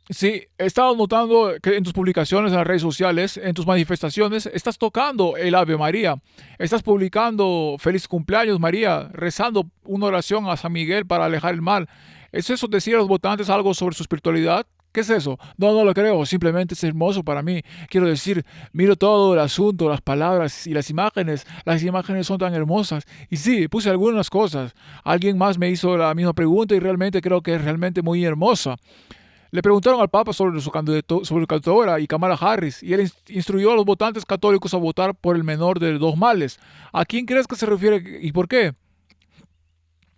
Sí, he estado notando que en tus publicaciones en las redes sociales, en tus manifestaciones, estás tocando el Ave María. Estás publicando Feliz cumpleaños María, rezando una oración a San Miguel para alejar el mal. ¿Es eso decir a los votantes algo sobre su espiritualidad? ¿Qué es eso? No, no lo creo. Simplemente es hermoso para mí. Quiero decir, miro todo el asunto, las palabras y las imágenes. Las imágenes son tan hermosas. Y sí, puse algunas cosas. Alguien más me hizo la misma pregunta y realmente creo que es realmente muy hermosa. Le preguntaron al Papa sobre sobre su candidatura y Kamala Harris, y él instruyó a los votantes católicos a votar por el menor de dos males. ¿A quién crees que se refiere y por qué?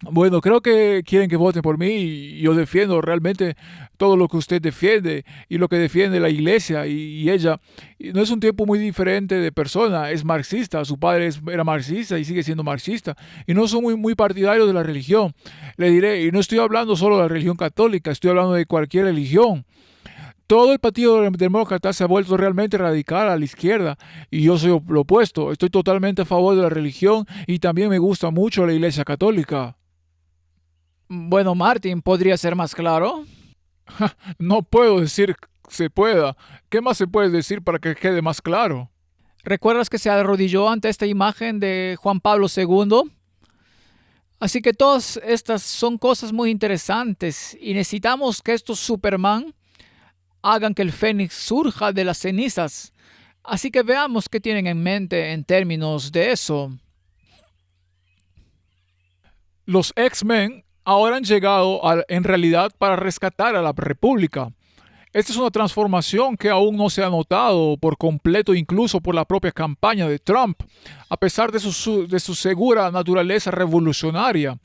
Bueno, creo que quieren que voten por mí y yo defiendo realmente todo lo que usted defiende y lo que defiende la iglesia y ella. Y no es un tipo muy diferente de persona, es marxista, su padre era marxista y sigue siendo marxista y no son muy partidarios de la religión. Le diré, y no estoy hablando solo de la religión católica, estoy hablando de cualquier religión. Todo el Partido Demócrata se ha vuelto realmente radical a la izquierda y yo soy lo opuesto. Estoy totalmente a favor de la religión y también me gusta mucho la Iglesia Católica. Bueno, Martin, ¿podría ser más claro? No puedo decir que se pueda. ¿Qué más se puede decir para que quede más claro? ¿Recuerdas que se arrodilló ante esta imagen de Juan Pablo II? Así que todas estas son cosas muy interesantes y necesitamos que estos Superman hagan que el Fénix surja de las cenizas. Así que veamos qué tienen en mente en términos de eso. Los X-Men ahora han llegado en realidad para rescatar a la República. Esta es una transformación que aún no se ha notado por completo, incluso por la propia campaña de Trump, a pesar de su segura naturaleza revolucionaria.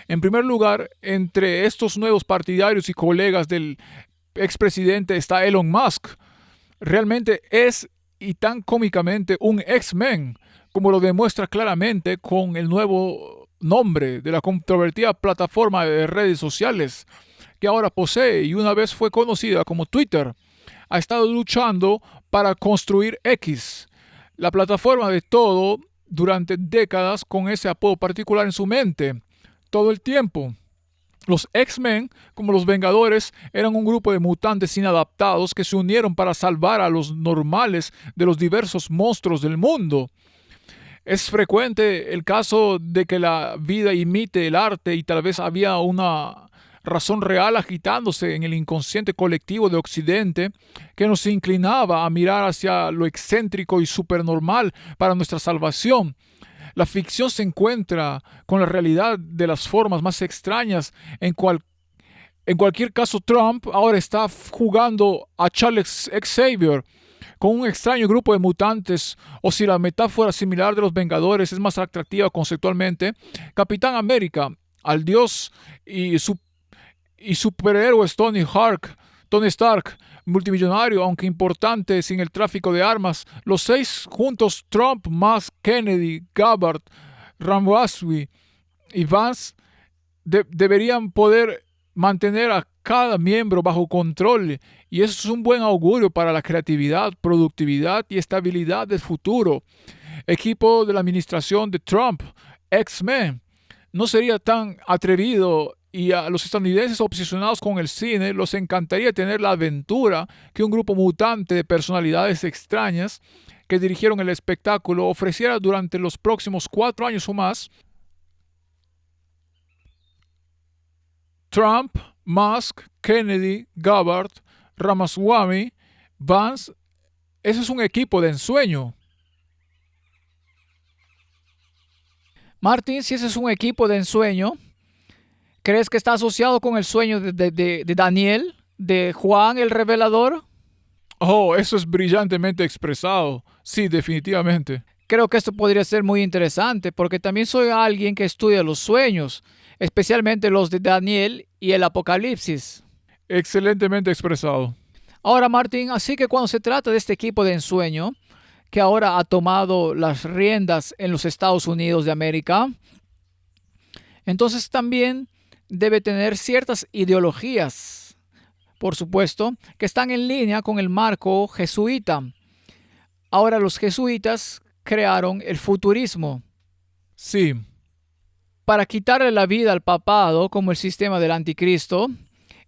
En primer lugar, entre estos nuevos partidarios y colegas del expresidente está Elon Musk. Realmente es y tan cómicamente un X-Men, como lo demuestra claramente con el nuevo nombre de la controvertida plataforma de redes sociales que ahora posee y una vez fue conocida como Twitter. Ha estado luchando para construir X, la plataforma de todo durante décadas con ese apodo particular en su mente, todo el tiempo. Los X-Men, como los Vengadores, eran un grupo de mutantes inadaptados que se unieron para salvar a los normales de los diversos monstruos del mundo. Es frecuente el caso de que la vida imite el arte y tal vez había una razón real agitándose en el inconsciente colectivo de Occidente que nos inclinaba a mirar hacia lo excéntrico y supernormal para nuestra salvación. La ficción se encuentra con la realidad de las formas más extrañas. En cualquier caso, Trump ahora está jugando a Charles Xavier con un extraño grupo de mutantes, o si la metáfora similar de los Vengadores es más atractiva conceptualmente, Capitán América, al dios y, y superhéroes Tony Stark, multimillonario, aunque importante sin el tráfico de armas, los seis juntos, Trump, Musk, Kennedy, Gabbard, Ramaswamy y Vance, deberían poder mantener a cada miembro bajo control y eso es un buen augurio para la creatividad, productividad y estabilidad del futuro. Equipo de la administración de Trump, X-Men, no sería tan atrevido y a los estadounidenses obsesionados con el cine los encantaría tener la aventura que un grupo mutante de personalidades extrañas que dirigieron el espectáculo ofreciera durante los próximos 4 años o más. Trump, Musk, Kennedy, Gabbard, Ramaswamy, Vance, ese es un equipo de ensueño. Martín, si ese es un equipo de ensueño, ¿crees que está asociado con el sueño de Daniel, de Juan el revelador? Oh, eso es brillantemente expresado. Sí, definitivamente. Creo que esto podría ser muy interesante porque también soy alguien que estudia los sueños, especialmente los de Daniel y el Apocalipsis. Excelentemente expresado. Ahora, Martín, así que cuando se trata de este equipo de ensueño, que ahora ha tomado las riendas en los Estados Unidos de América, entonces también debe tener ciertas ideologías, por supuesto, que están en línea con el marco jesuita. Ahora los jesuitas crearon el futurismo Sí, para quitarle la vida al papado como el sistema del anticristo.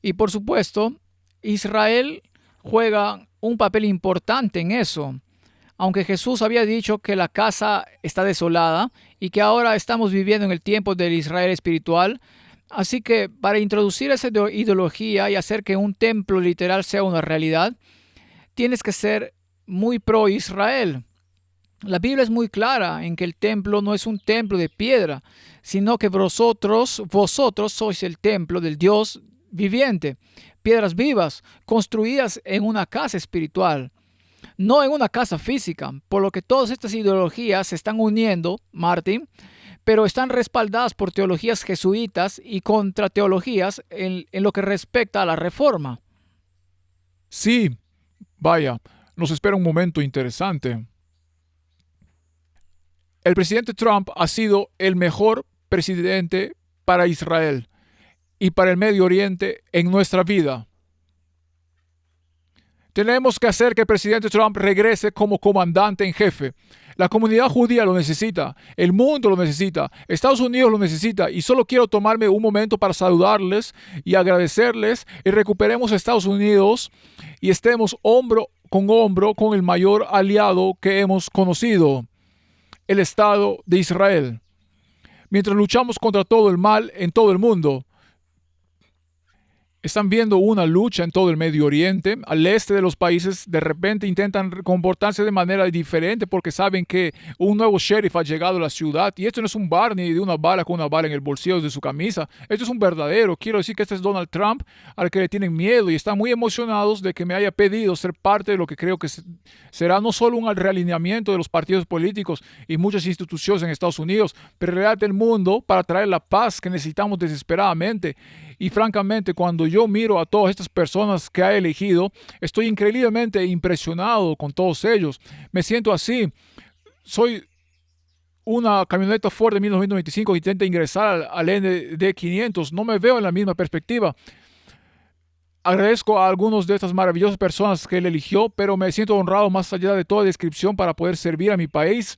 Y por supuesto, Israel juega un papel importante en eso. Aunque Jesús había dicho que la casa está desolada y que ahora estamos viviendo en el tiempo del Israel espiritual, así que para introducir esa ideología y hacer que un templo literal sea una realidad, tienes que ser muy pro Israel. La Biblia es muy clara en que el templo no es un templo de piedra, sino que vosotros sois el templo del Dios viviente, piedras vivas, construidas en una casa espiritual, no en una casa física, por lo que todas estas ideologías se están uniendo, Martín, pero están respaldadas por teologías jesuitas y contra teologías en lo que respecta a la reforma. sí. Vaya, nos espera un momento interesante. El presidente Trump ha sido el mejor presidente para Israel y para el Medio Oriente en nuestra vida. Tenemos que hacer que el presidente Trump regrese como comandante en jefe. La comunidad judía lo necesita, el mundo lo necesita, Estados Unidos lo necesita y solo quiero tomarme un momento para saludarles y agradecerles y recuperemos Estados Unidos y estemos hombro con el mayor aliado que hemos conocido, el Estado de Israel. Mientras luchamos contra todo el mal en todo el mundo, están viendo una lucha en todo el Medio Oriente. Al este de los países de repente intentan comportarse de manera diferente porque saben que un nuevo sheriff ha llegado a la ciudad. Y esto no es un Barney de una bala con una bala en el bolsillo de su camisa. Esto es un verdadero. Quiero decir que este es Donald Trump al que le tienen miedo y están muy emocionados de que me haya pedido ser parte de lo que creo que será no solo un realineamiento de los partidos políticos y muchas instituciones en Estados Unidos, pero en realidad del mundo para traer la paz que necesitamos desesperadamente. Y francamente, cuando yo miro a todas estas personas que ha elegido, estoy increíblemente impresionado con todos ellos. Me siento así. Soy una camioneta Ford de 1925 que intenta ingresar al ND500. No me veo en la misma perspectiva. Agradezco a algunos de estas maravillosas personas que él eligió, pero me siento honrado más allá de toda descripción para poder servir a mi país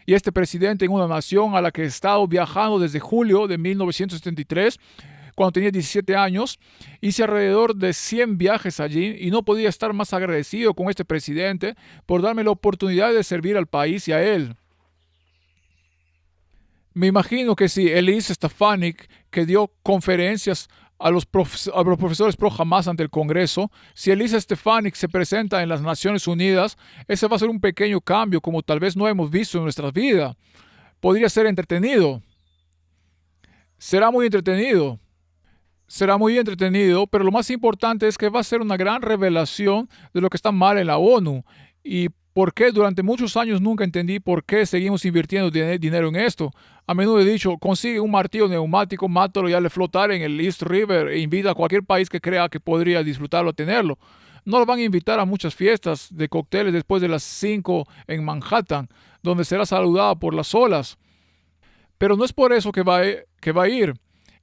y este presidente en una nación a la que he estado viajando desde julio de 1973. Cuando tenía 17 años, hice alrededor de 100 viajes allí y no podía estar más agradecido con este presidente por darme la oportunidad de servir al país y a él. Me imagino que si Elise Stefanik, que dio conferencias a los profesores pro Hamas ante el Congreso, si Elise Stefanik se presenta en las Naciones Unidas, ese va a ser un pequeño cambio como tal vez no hemos visto en nuestras vidas. Podría ser entretenido. Será muy entretenido. Será muy entretenido, pero lo más importante es que va a ser una gran revelación de lo que está mal en la ONU y por qué durante muchos años nunca entendí por qué seguimos invirtiendo dinero en esto. A menudo he dicho, consigue un martillo neumático, mátalo y hazle flotar en el East River e invita a cualquier país que crea que podría disfrutarlo a tenerlo. No lo van a invitar a muchas fiestas de cócteles después de las 5 en Manhattan, donde será saludada por las olas. Pero no es por eso que va a ir.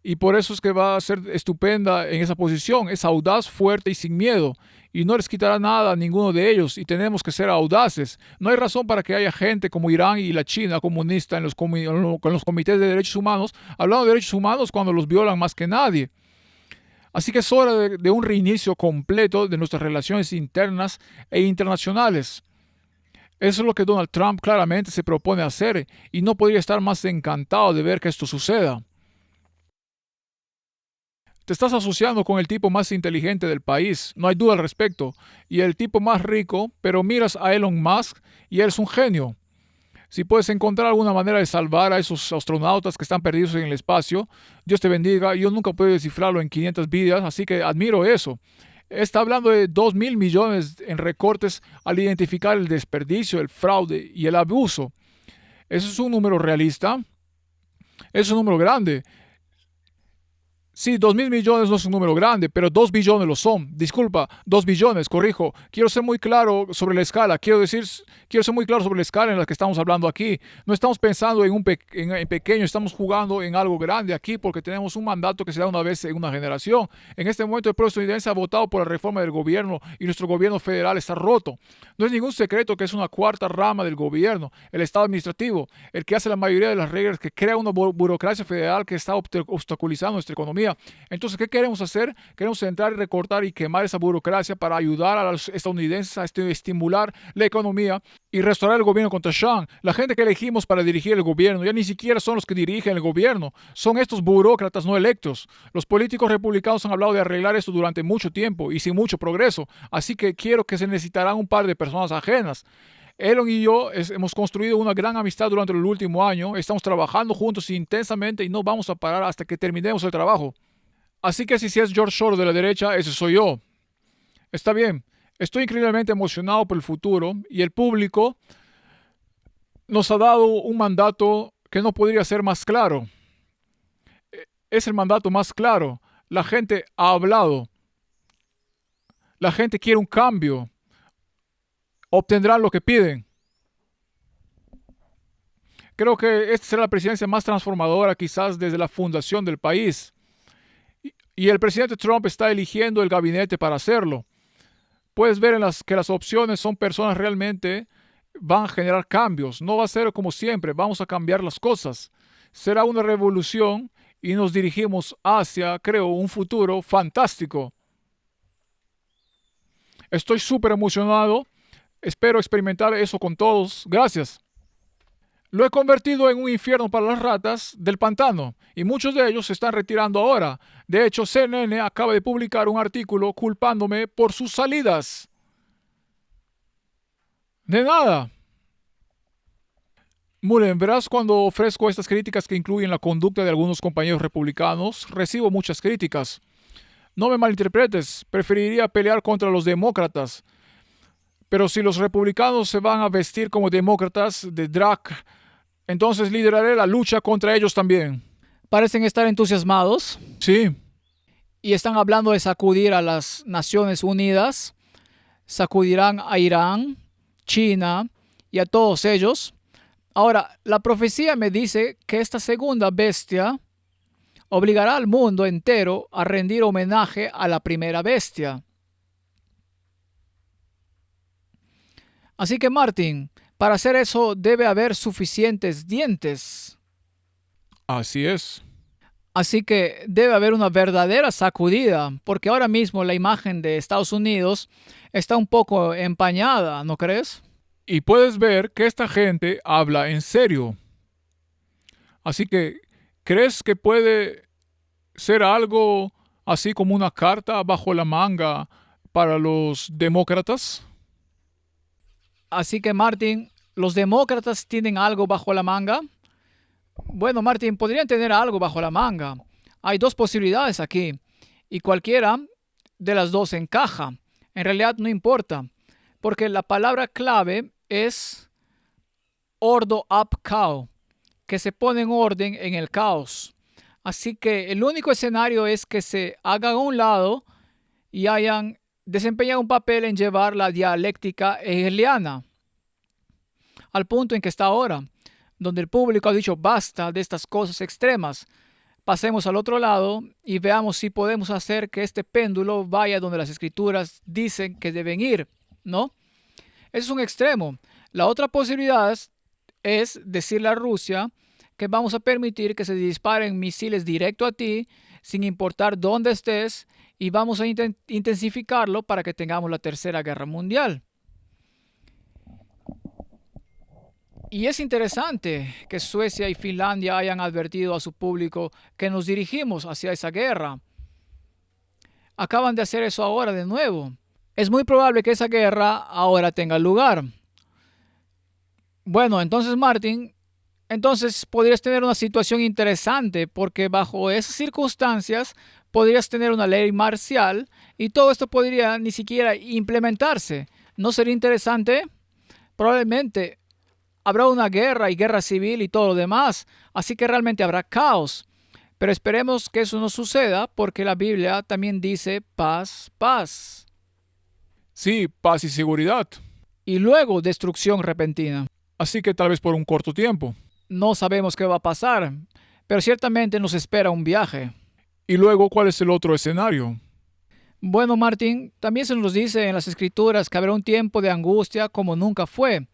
Y por eso es que va a ser estupenda en esa posición. Es audaz, fuerte y sin miedo. Y no les quitará nada a ninguno de ellos. Y tenemos que ser audaces. No hay razón para que haya gente como Irán y la China comunista con los comités de derechos humanos, hablando de derechos humanos cuando los violan más que nadie. Así que es hora de un reinicio completo de nuestras relaciones internas e internacionales. Eso es lo que Donald Trump claramente se propone hacer. Y no podría estar más encantado de ver que esto suceda. Te estás asociando con el tipo más inteligente del país, no hay duda al respecto, y el tipo más rico, pero miras a Elon Musk y él es un genio. Si puedes encontrar alguna manera de salvar a esos astronautas que están perdidos en el espacio, Dios te bendiga. Yo nunca puedo descifrarlo en 500 vidas, así que admiro eso. Está hablando de 2.000 millones en recortes al identificar el desperdicio, el fraude y el abuso. ¿Eso es un número realista? Es un número grande. Sí, 2.000 millones no es un número grande, pero 2 billones lo son. Disculpa, 2 billones, corrijo. Quiero ser muy claro sobre la escala. Quiero ser muy claro sobre la escala en la que estamos hablando aquí. No estamos pensando en pequeño, estamos jugando en algo grande aquí porque tenemos un mandato que se da una vez en una generación. En este momento el pueblo estadounidense ha votado por la reforma del gobierno y nuestro gobierno federal está roto. No es ningún secreto que es una cuarta rama del gobierno, el Estado administrativo, el que hace la mayoría de las reglas, que crea una burocracia federal que está obstaculizando nuestra economía. Entonces, ¿qué queremos hacer? Queremos entrar y recortar y quemar esa burocracia para ayudar a los estadounidenses a estimular la economía y restaurar el gobierno contra Sean. La gente que elegimos para dirigir el gobierno ya ni siquiera son los que dirigen el gobierno, son estos burócratas no electos. Los políticos republicanos han hablado de arreglar esto durante mucho tiempo y sin mucho progreso, así que quiero que se necesitarán un par de personas ajenas. Elon y yo hemos construido una gran amistad durante el último año, estamos trabajando juntos intensamente y no vamos a parar hasta que terminemos el trabajo. Así que si es George Soros de la derecha, ese soy yo. Está bien, estoy increíblemente emocionado por el futuro y el público nos ha dado un mandato que no podría ser más claro. Es el mandato más claro. La gente ha hablado. La gente quiere un cambio. Obtendrán lo que piden. Creo que esta será la presidencia más transformadora quizás desde la fundación del país. Y el presidente Trump está eligiendo el gabinete para hacerlo. Puedes ver que las opciones son personas realmente van a generar cambios. No va a ser como siempre, vamos a cambiar las cosas. Será una revolución y nos dirigimos hacia, creo, un futuro fantástico. Estoy súper emocionado. Espero experimentar eso con todos. Gracias. Lo he convertido en un infierno para las ratas del pantano y muchos de ellos se están retirando ahora. De hecho, CNN acaba de publicar un artículo culpándome por sus salidas. De nada. Mullen, verás, cuando ofrezco estas críticas que incluyen la conducta de algunos compañeros republicanos, recibo muchas críticas. No me malinterpretes, preferiría pelear contra los demócratas. Pero si los republicanos se van a vestir como demócratas de drag, entonces lideraré la lucha contra ellos también. Parecen estar entusiasmados Sí, y están hablando de sacudir a las Naciones Unidas, sacudirán a Irán, China y a todos ellos. Ahora, la profecía me dice que esta segunda bestia obligará al mundo entero a rendir homenaje a la primera bestia. Así que, Martin, para hacer eso debe haber suficientes dientes. así es. Así que debe haber una verdadera sacudida, porque ahora mismo la imagen de Estados Unidos está un poco empañada, ¿no crees? Y puedes ver que esta gente habla en serio. Así que, ¿crees que puede ser algo así como una carta bajo la manga para los demócratas? Así que, Martin, ¿los demócratas tienen algo bajo la manga? Bueno, Martin, podrían tener algo bajo la manga. Hay dos posibilidades aquí, y cualquiera de las dos encaja. En realidad no importa, porque la palabra clave es ordo ab cao, que se pone en orden en el caos. Así que el único escenario es que se hagan a un lado y hayan desempeñado un papel en llevar la dialéctica hegeliana al punto en que está ahora, donde el público ha dicho basta de estas cosas extremas. Pasemos al otro lado y veamos si podemos hacer que este péndulo vaya donde las escrituras dicen que deben ir, ¿no? Ese es un extremo. La otra posibilidad es decirle a Rusia que vamos a permitir que se disparen misiles directo a ti, sin importar dónde estés, y vamos a intensificarlo para que tengamos la Tercera Guerra Mundial. Y es interesante que Suecia y Finlandia hayan advertido a su público que nos dirigimos hacia esa guerra. Acaban de hacer eso ahora de nuevo. Es muy probable que esa guerra ahora tenga lugar. Bueno, entonces Martin, entonces podrías tener una situación interesante porque bajo esas circunstancias podrías tener una ley marcial y todo esto podría ni siquiera implementarse. ¿No sería interesante? Probablemente habrá una guerra y guerra civil y todo lo demás, así que realmente habrá caos. Pero esperemos que eso no suceda porque la Biblia también dice paz, paz Sí, paz y seguridad. y luego destrucción repentina. Así que tal vez por un corto tiempo. No sabemos qué va a pasar, pero ciertamente nos espera un viaje. Y luego, ¿cuál es el otro escenario? Bueno, Martín, también se nos dice en las escrituras que habrá un tiempo de angustia como nunca fue,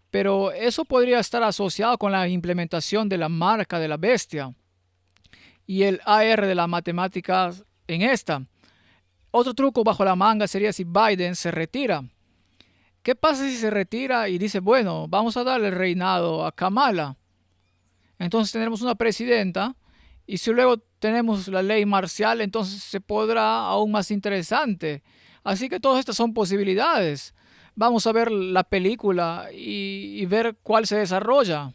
pero eso podría estar asociado con la implementación de la marca de la bestia y el AR de la matemática en esta. Otro truco bajo la manga sería si Biden se retira. ¿Qué pasa si se retira y dice, bueno, vamos a darle el reinado a Kamala? Entonces tendremos una presidenta y si luego tenemos la ley marcial, entonces se podrá aún más interesante. Así que todas estas son posibilidades. Vamos a ver la película y ver cuál se desarrolla.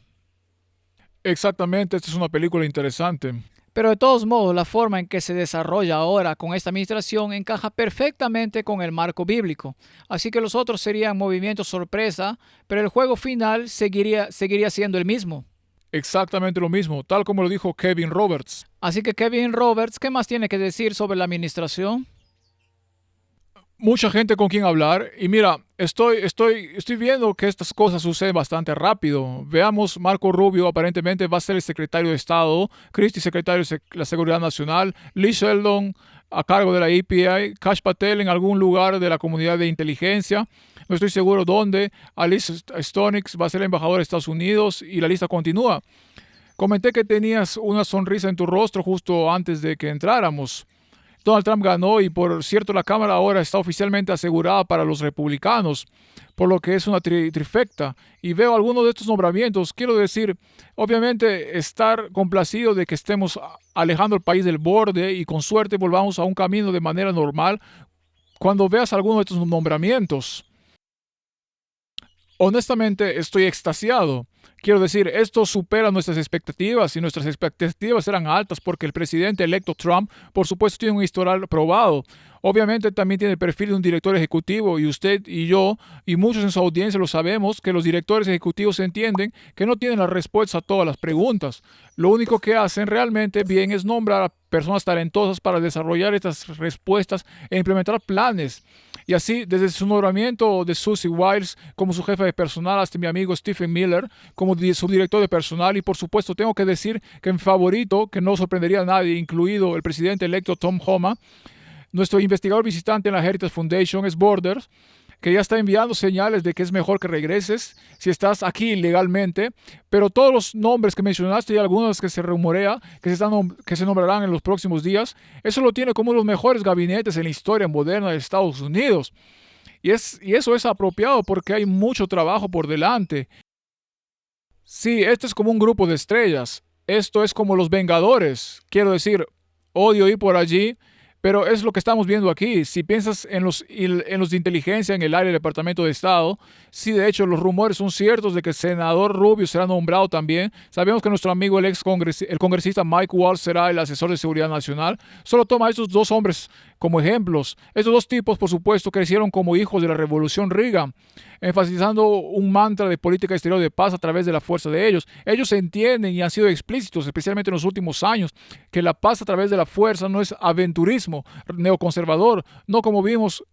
Exactamente, esta es una película interesante. Pero de todos modos, la forma en que se desarrolla ahora con esta administración encaja perfectamente con el marco bíblico. Así que los otros serían movimientos sorpresa, pero el juego final seguiría siendo el mismo. Exactamente lo mismo, tal como lo dijo Kevin Roberts. Así que Kevin Roberts, ¿qué más tiene que decir sobre la administración? Mucha gente con quien hablar y mira, estoy viendo que estas cosas suceden bastante rápido. Veamos, Marco Rubio aparentemente va a ser el secretario de Estado, Christie secretario de la Seguridad Nacional, Lee Sheldon a cargo de la EPA, Kash Patel en algún lugar de la comunidad de inteligencia, no estoy seguro dónde, Alice Stonix va a ser el embajador de Estados Unidos y la lista continúa. Comenté que tenías una sonrisa en tu rostro justo antes de que entráramos. Donald Trump ganó y por cierto la Cámara ahora está oficialmente asegurada para los republicanos, por lo que es una trifecta. Y veo algunos de estos nombramientos. Quiero decir, obviamente estar complacido de que estemos alejando el país del borde y con suerte volvamos a un camino de manera normal cuando veas algunos de estos nombramientos. Honestamente, estoy extasiado. Quiero decir, esto supera nuestras expectativas y nuestras expectativas eran altas porque el presidente electo Trump, por supuesto, tiene un historial probado. Obviamente también tiene el perfil de un director ejecutivo y usted y yo y muchos en su audiencia lo sabemos que los directores ejecutivos entienden que no tienen la respuesta a todas las preguntas. Lo único que hacen realmente bien es nombrar a personas talentosas para desarrollar estas respuestas e implementar planes. Y así, desde su nombramiento de Susie Wiles como su jefe de personal hasta mi amigo Stephen Miller como subdirector de personal y por supuesto tengo que decir que mi favorito, que no sorprendería a nadie, incluido el presidente electo Tom Homa, nuestro investigador visitante en la Heritage Foundation es Borders, que ya está enviando señales de que es mejor que regreses si estás aquí legalmente, pero todos los nombres que mencionaste y algunos que se rumorea que se nombrarán en los próximos días, eso lo tiene como uno de los mejores gabinetes en la historia moderna de Estados Unidos. Y eso es apropiado porque hay mucho trabajo por delante. Sí, este es como un grupo de estrellas. Esto es como los Vengadores. Quiero decir, odio ir por allí, pero es lo que estamos viendo aquí. Si piensas en los de inteligencia en el área del Departamento de Estado, sí, de hecho, los rumores son ciertos de que el senador Rubio será nombrado también. Sabemos que nuestro amigo el congresista Mike Waltz será el asesor de seguridad nacional. Solo toma a estos dos hombres como ejemplos. Estos dos tipos, por supuesto, crecieron como hijos de la Revolución Reagan, enfatizando un mantra de política exterior de paz a través de la fuerza de ellos. Ellos entienden y han sido explícitos, especialmente en los últimos años, que la paz a través de la fuerza no es aventurismo neoconservador, no como vimos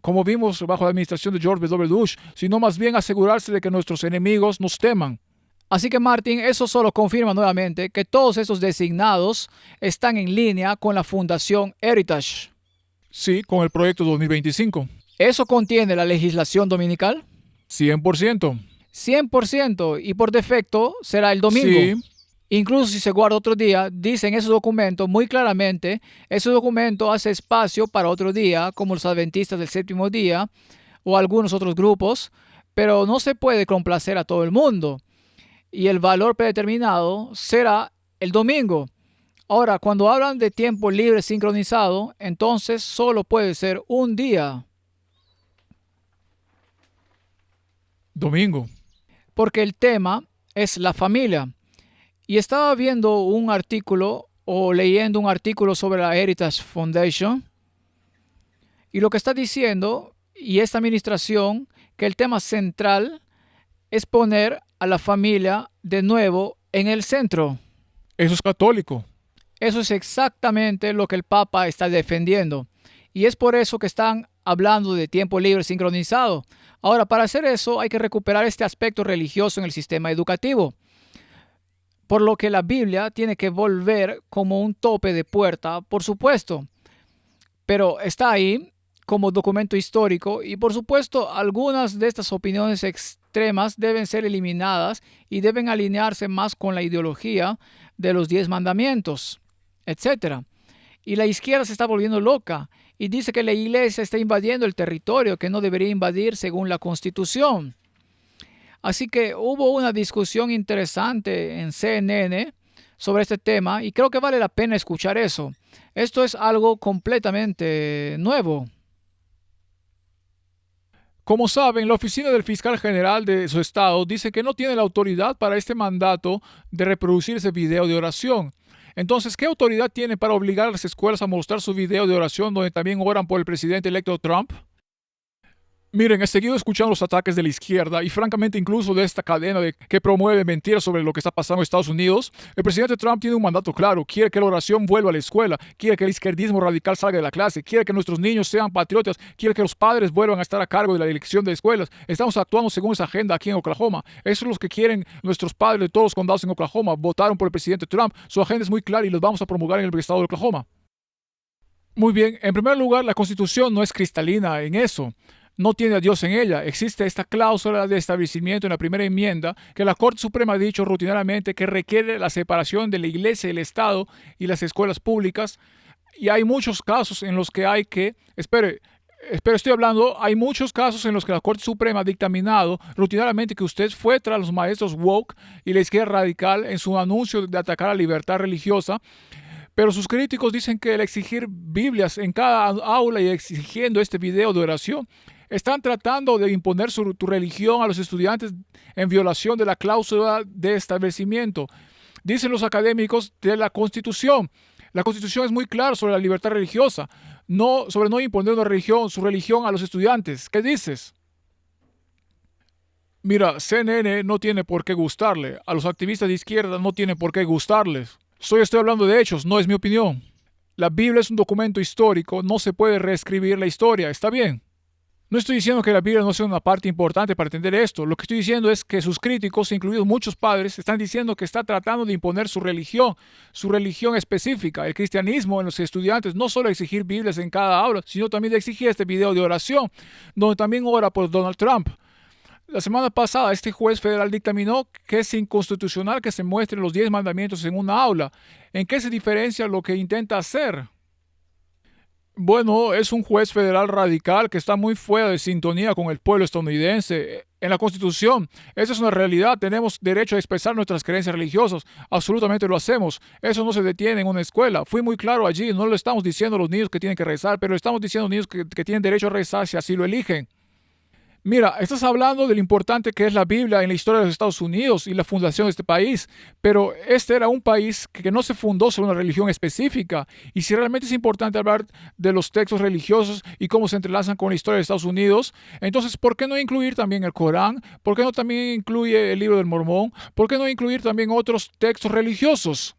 bajo la administración de George W. Bush, sino más bien asegurarse de que nuestros enemigos nos teman. Así que Martin, eso solo confirma nuevamente que todos esos designados están en línea con la Fundación Heritage. Sí, con el proyecto 2025. ¿Eso contiene la legislación dominical? 100%. 100% y por defecto será el domingo. Sí, Incluso si se guarda otro día, dice en ese documento muy claramente, ese documento hace espacio para otro día, como los adventistas del séptimo día o algunos otros grupos, pero no se puede complacer a todo el mundo. Y el valor predeterminado será el domingo. Ahora, cuando hablan de tiempo libre sincronizado, entonces solo puede ser un día. domingo. porque el tema es la familia. Y estaba viendo un artículo o leyendo un artículo sobre la Heritage Foundation, y lo que está diciendo, y esta administración, que el tema central es poner a la familia de nuevo en el centro. Eso es católico. Eso es exactamente lo que el Papa está defendiendo. Y es por eso que están hablando de tiempo libre sincronizado. Ahora, para hacer eso hay que recuperar este aspecto religioso en el sistema educativo. Por lo que la Biblia tiene que volver como un tope de puerta, por supuesto. Pero está ahí como documento histórico y por supuesto algunas de estas opiniones extremas deben ser eliminadas y deben alinearse más con la ideología de los 10 mandamientos, etcétera. Y la izquierda se está volviendo loca y dice que la iglesia está invadiendo el territorio que no debería invadir según la Constitución. Así que hubo una discusión interesante en CNN sobre este tema y creo que vale la pena escuchar eso. Esto es algo completamente nuevo. Como saben, la oficina del fiscal general de su estado dice que no tiene la autoridad para este mandato de reproducir ese video de oración. Entonces, ¿qué autoridad tiene para obligar a las escuelas a mostrar su video de oración donde también oran por el presidente electo Trump? Miren, he seguido escuchando los ataques de la izquierda y francamente incluso de esta cadena que promueve mentiras sobre lo que está pasando en Estados Unidos. El presidente Trump tiene un mandato claro, quiere que la oración vuelva a la escuela, quiere que el izquierdismo radical salga de la clase, quiere que nuestros niños sean patriotas, quiere que los padres vuelvan a estar a cargo de la dirección de escuelas. Estamos actuando según esa agenda aquí en Oklahoma. Eso es lo que quieren nuestros padres de todos los condados en Oklahoma. Votaron por el presidente Trump, su agenda es muy clara y los vamos a promulgar en el estado de Oklahoma. Muy bien, en primer lugar, la Constitución no es cristalina en eso. No tiene a Dios en ella. Existe esta cláusula de establecimiento en la primera enmienda que la Corte Suprema ha dicho rutinariamente que requiere la separación de la Iglesia, el Estado y las escuelas públicas. Y hay muchos casos en los que hay que... hay muchos casos en los que la Corte Suprema ha dictaminado rutinariamente que usted fue tras los maestros woke y la izquierda radical en su anuncio de atacar la libertad religiosa. Pero sus críticos dicen que el exigir Biblias en cada aula y exigiendo este video de oración están tratando de imponer tu religión a los estudiantes en violación de la cláusula de establecimiento. Dicen los académicos de la Constitución. La Constitución es muy clara sobre la libertad religiosa, sobre no imponer su religión a los estudiantes. ¿Qué dices? Mira, CNN no tiene por qué gustarle. A los activistas de izquierda no tiene por qué gustarles. Estoy hablando de hechos, no es mi opinión. La Biblia es un documento histórico, no se puede reescribir la historia, ¿está bien? No estoy diciendo que la Biblia no sea una parte importante para entender esto. Lo que estoy diciendo es que sus críticos, incluidos muchos padres, están diciendo que está tratando de imponer su religión específica, el cristianismo en los estudiantes, no solo exigir Biblias en cada aula, sino también de exigir este video de oración, donde también ora por Donald Trump. La semana pasada, este juez federal dictaminó que es inconstitucional que se muestren los 10 mandamientos en una aula. ¿En qué se diferencia lo que intenta hacer? Bueno, es un juez federal radical que está muy fuera de sintonía con el pueblo estadounidense. En la Constitución, esa es una realidad. Tenemos derecho a expresar nuestras creencias religiosas. Absolutamente lo hacemos. Eso no se detiene en una escuela. Fui muy claro allí. No lo estamos diciendo a los niños que tienen que rezar, pero estamos diciendo a los niños que tienen derecho a rezar si así lo eligen. Mira, estás hablando de lo importante que es la Biblia en la historia de los Estados Unidos y la fundación de este país, pero este era un país que no se fundó sobre una religión específica. Y si realmente es importante hablar de los textos religiosos y cómo se entrelazan con la historia de Estados Unidos, entonces, ¿por qué no incluir también el Corán? ¿Por qué no también incluye el libro del Mormón? ¿Por qué no incluir también otros textos religiosos?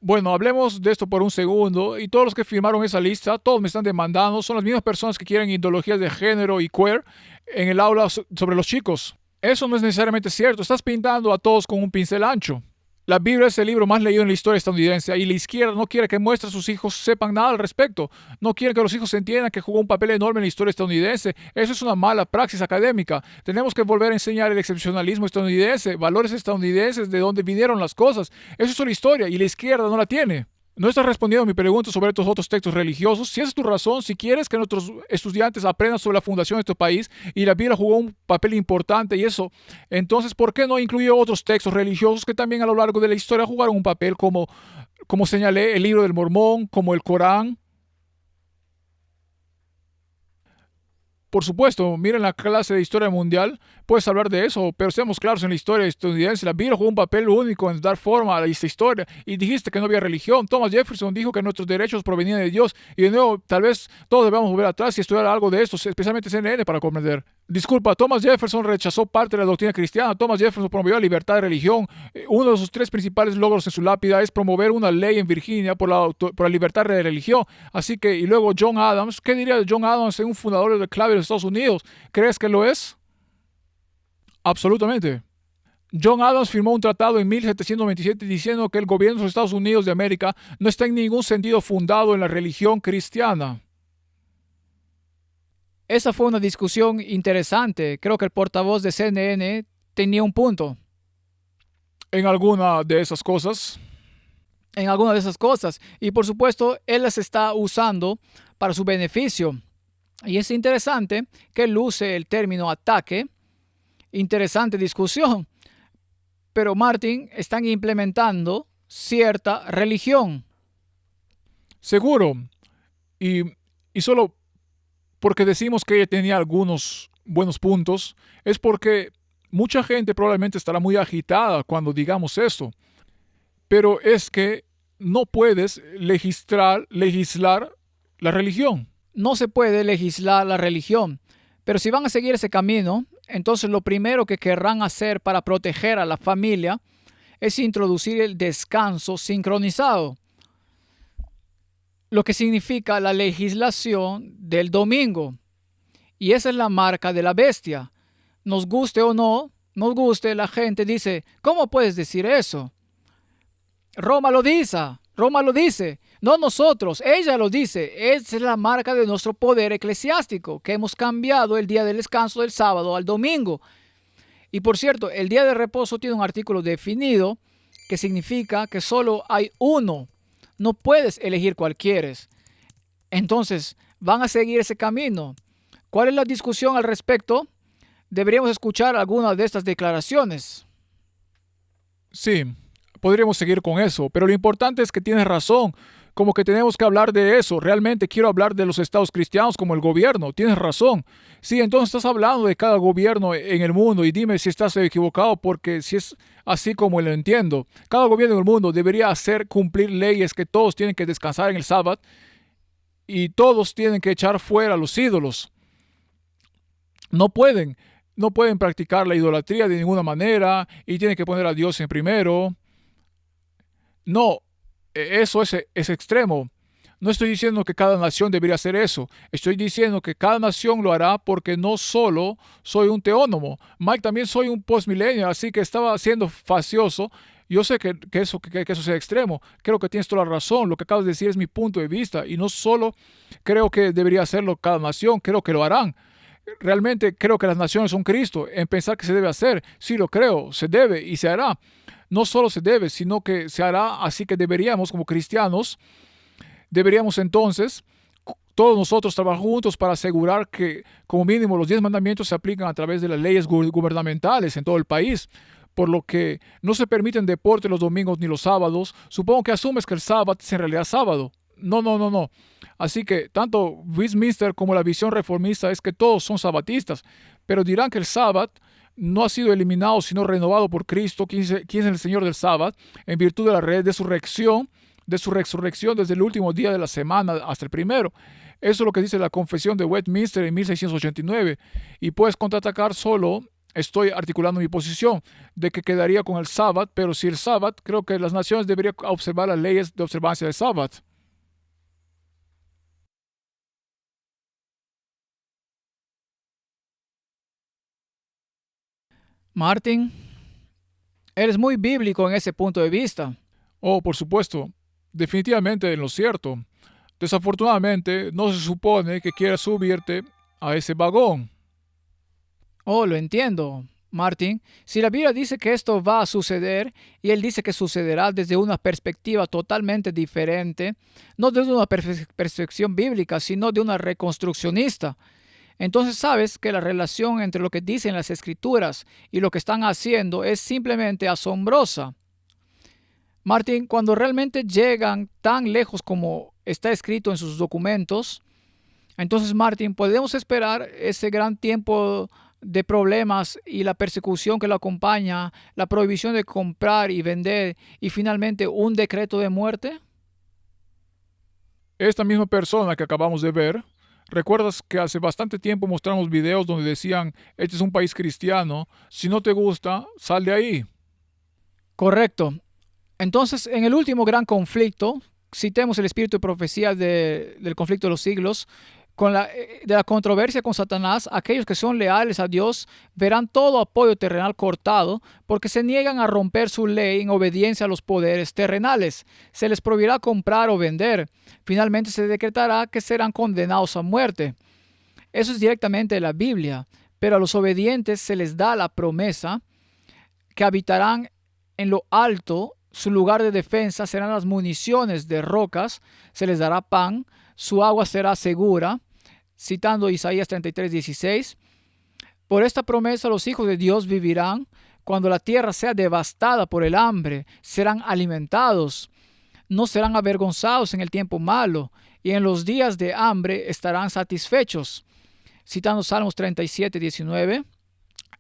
Bueno, hablemos de esto por un segundo. Y todos los que firmaron esa lista, todos me están demandando. Son las mismas personas que quieren ideologías de género y queer en el aula sobre los chicos. Eso no es necesariamente cierto. Estás pintando a todos con un pincel ancho. La Biblia es el libro más leído en la historia estadounidense y la izquierda no quiere que muestre a sus hijos sepan nada al respecto. No quiere que los hijos entiendan que jugó un papel enorme en la historia estadounidense. Eso es una mala praxis académica. Tenemos que volver a enseñar el excepcionalismo estadounidense, valores estadounidenses, de dónde vinieron las cosas. Eso es una historia y la izquierda no la tiene. No estás respondiendo a mi pregunta sobre estos otros textos religiosos. Si esa es tu razón, si quieres que nuestros estudiantes aprendan sobre la fundación de este país y la Biblia jugó un papel importante y eso, entonces, ¿por qué no incluye otros textos religiosos que también a lo largo de la historia jugaron un papel como señalé, el libro del Mormón, como el Corán? Por supuesto, miren la clase de historia mundial, puedes hablar de eso, pero seamos claros en la historia estadounidense. La Biblia jugó un papel único en dar forma a esta historia y dijiste que no había religión. Thomas Jefferson dijo que nuestros derechos provenían de Dios y de nuevo, tal vez todos debamos volver atrás y estudiar algo de esto, especialmente CNN, para comprender. Disculpa, Thomas Jefferson rechazó parte de la doctrina cristiana. Thomas Jefferson promovió la libertad de religión. Uno de sus 3 principales logros en su lápida es promover una ley en Virginia por la libertad de religión. Así que, y luego John Adams, ¿qué diría de John Adams, un fundador de clave de los Estados Unidos? ¿Crees que lo es? Absolutamente. John Adams firmó un tratado en 1727 diciendo que el gobierno de los Estados Unidos de América no está en ningún sentido fundado en la religión cristiana. Esa fue una discusión interesante. Creo que el portavoz de CNN tenía un punto En alguna de esas cosas. en alguna de esas cosas. Y por supuesto, él las está usando para su beneficio. Y es interesante que él use el término ataque. Interesante discusión. Pero Martin, están implementando cierta religión. Seguro. Y, y solo porque decimos que ella tenía algunos buenos puntos, es porque mucha gente probablemente estará muy agitada cuando digamos eso. Pero es que no puedes legislar la religión. No se puede legislar la religión, pero si van a seguir ese camino, entonces lo primero que querrán hacer para proteger a la familia es introducir el descanso sincronizado, lo que significa la legislación del domingo. Y esa es la marca de la bestia. Nos guste o no, nos guste, la gente dice, ¿cómo puedes decir eso? Roma lo dice, no nosotros, ella lo dice. Esa es la marca de nuestro poder eclesiástico, que hemos cambiado el día del descanso del sábado al domingo. Y por cierto, el día de reposo tiene un artículo definido que significa que solo hay uno. No puedes elegir cuál quieres. Entonces, van a seguir ese camino. ¿Cuál es la discusión al respecto? Deberíamos escuchar algunas de estas declaraciones. Sí, podríamos seguir con eso, pero lo importante es que tienes razón, como que tenemos que hablar de eso. Realmente quiero hablar de los estados cristianos como el gobierno, tienes razón. Sí, entonces estás hablando de cada gobierno en el mundo y dime si estás equivocado, porque si es así como lo entiendo, cada gobierno en el mundo debería hacer cumplir leyes que todos tienen que descansar en el sábado y todos tienen que echar fuera los ídolos. No pueden practicar la idolatría de ninguna manera y tienen que poner a Dios en primero. No, eso es extremo. No estoy diciendo que cada nación debería hacer eso. Estoy diciendo que cada nación lo hará porque no solo soy un teónomo. Mike, también soy un postmillennial, así que estaba siendo facioso. Yo sé que eso sea extremo. Creo que tienes toda la razón. Lo que acabas de decir es mi punto de vista. Y no solo creo que debería hacerlo cada nación, creo que lo harán. Realmente creo que las naciones son Cristo. En pensar que se debe hacer, sí lo creo, se debe y se hará. No solo se debe, sino que se hará. Así que deberíamos, como cristianos, deberíamos entonces todos nosotros trabajar juntos para asegurar que como mínimo los 10 mandamientos se aplican a través de las leyes gubernamentales en todo el país, por lo que no se permiten deportes los domingos ni los sábados. Supongo que asumes que el sábado es en realidad sábado. No. Así que tanto Westminster como la visión reformista es que todos son sabatistas, pero dirán que el sábado no ha sido eliminado sino renovado por Cristo, quien es el Señor del sábado, en virtud de la resurrección desde el último día de la semana hasta el primero. Eso es lo que dice la Confesión de Westminster en 1689. Y puedes contraatacar solo, estoy articulando mi posición, de que quedaría con el sábado, pero si el sábado, creo que las naciones deberían observar las leyes de observancia del sábado. Martin, eres muy bíblico en ese punto de vista. Oh, por supuesto, definitivamente en lo cierto. Desafortunadamente, no se supone que quieras subirte a ese vagón. Oh, lo entiendo, Martin. Si la Biblia dice que esto va a suceder y él dice que sucederá desde una perspectiva totalmente diferente, no desde una percepción bíblica, sino de una reconstruccionista, entonces sabes que la relación entre lo que dicen las escrituras y lo que están haciendo es simplemente asombrosa. Martin, cuando realmente llegan tan lejos como está escrito en sus documentos, Entonces, Martín, ¿podemos esperar ese gran tiempo de problemas y la persecución que lo acompaña, la prohibición de comprar y vender y finalmente un decreto de muerte? Esta misma persona que acabamos de ver, ¿recuerdas que hace bastante tiempo mostramos videos donde decían, este es un país cristiano, si no te gusta, sal de ahí? Correcto. Entonces, en el último gran conflicto, citemos el espíritu de profecía del conflicto de los siglos, de la controversia con Satanás, aquellos que son leales a Dios verán todo apoyo terrenal cortado porque se niegan a romper su ley en obediencia a los poderes terrenales. Se les prohibirá comprar o vender. Finalmente se decretará que serán condenados a muerte. Eso es directamente de la Biblia, pero a los obedientes se les da la promesa que habitarán en lo alto. Su lugar de defensa serán las municiones de rocas, se les dará pan, su agua será segura, citando Isaías 33:16. Por esta promesa los hijos de Dios vivirán. Cuando la tierra sea devastada por el hambre, serán alimentados, no serán avergonzados en el tiempo malo, y en los días de hambre estarán satisfechos. Citando Salmos 37:19.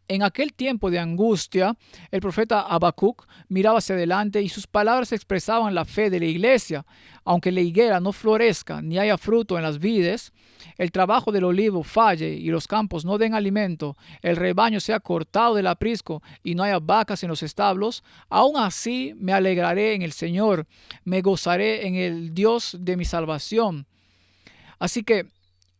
En aquel tiempo de angustia, el profeta Habacuc miraba hacia adelante y sus palabras expresaban la fe de la iglesia. Aunque la higuera no florezca ni haya fruto en las vides, el trabajo del olivo falle y los campos no den alimento, el rebaño sea cortado del aprisco y no haya vacas en los establos, aún así me alegraré en el Señor, me gozaré en el Dios de mi salvación. Así que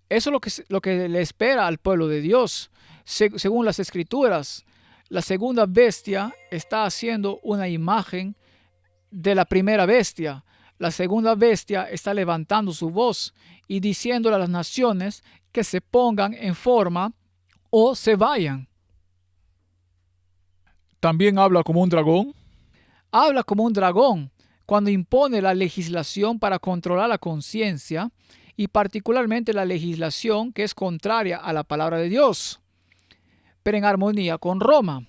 eso es lo que le espera al pueblo de Dios. Según las escrituras, la segunda bestia está haciendo una imagen de la primera bestia. La segunda bestia está levantando su voz y diciéndole a las naciones que se pongan en forma o se vayan. ¿También habla como un dragón? Habla como un dragón cuando impone la legislación para controlar la conciencia y particularmente la legislación que es contraria a la palabra de Dios, pero en armonía con Roma.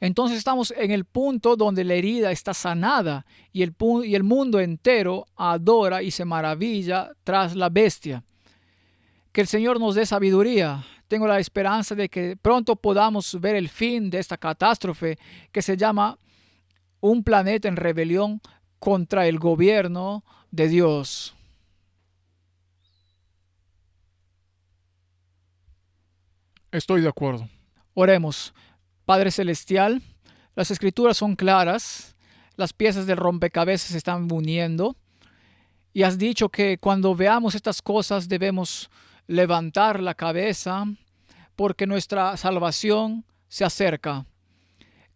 Entonces estamos en el punto donde la herida está sanada y el mundo entero adora y se maravilla tras la bestia. Que el Señor nos dé sabiduría. Tengo la esperanza de que pronto podamos ver el fin de esta catástrofe que se llama un planeta en rebelión contra el gobierno de Dios. Estoy de acuerdo. Oremos. Padre Celestial, las escrituras son claras, las piezas del rompecabezas se están uniendo y has dicho que cuando veamos estas cosas debemos levantar la cabeza porque nuestra salvación se acerca.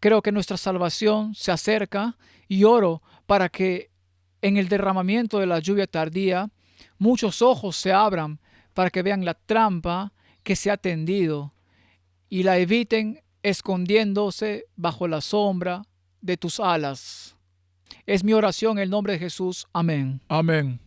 Creo que nuestra salvación se acerca y oro para que en el derramamiento de la lluvia tardía muchos ojos se abran para que vean la trampa que se ha tendido y la eviten escondiéndose bajo la sombra de tus alas. Es mi oración en el nombre de Jesús. Amén. Amén.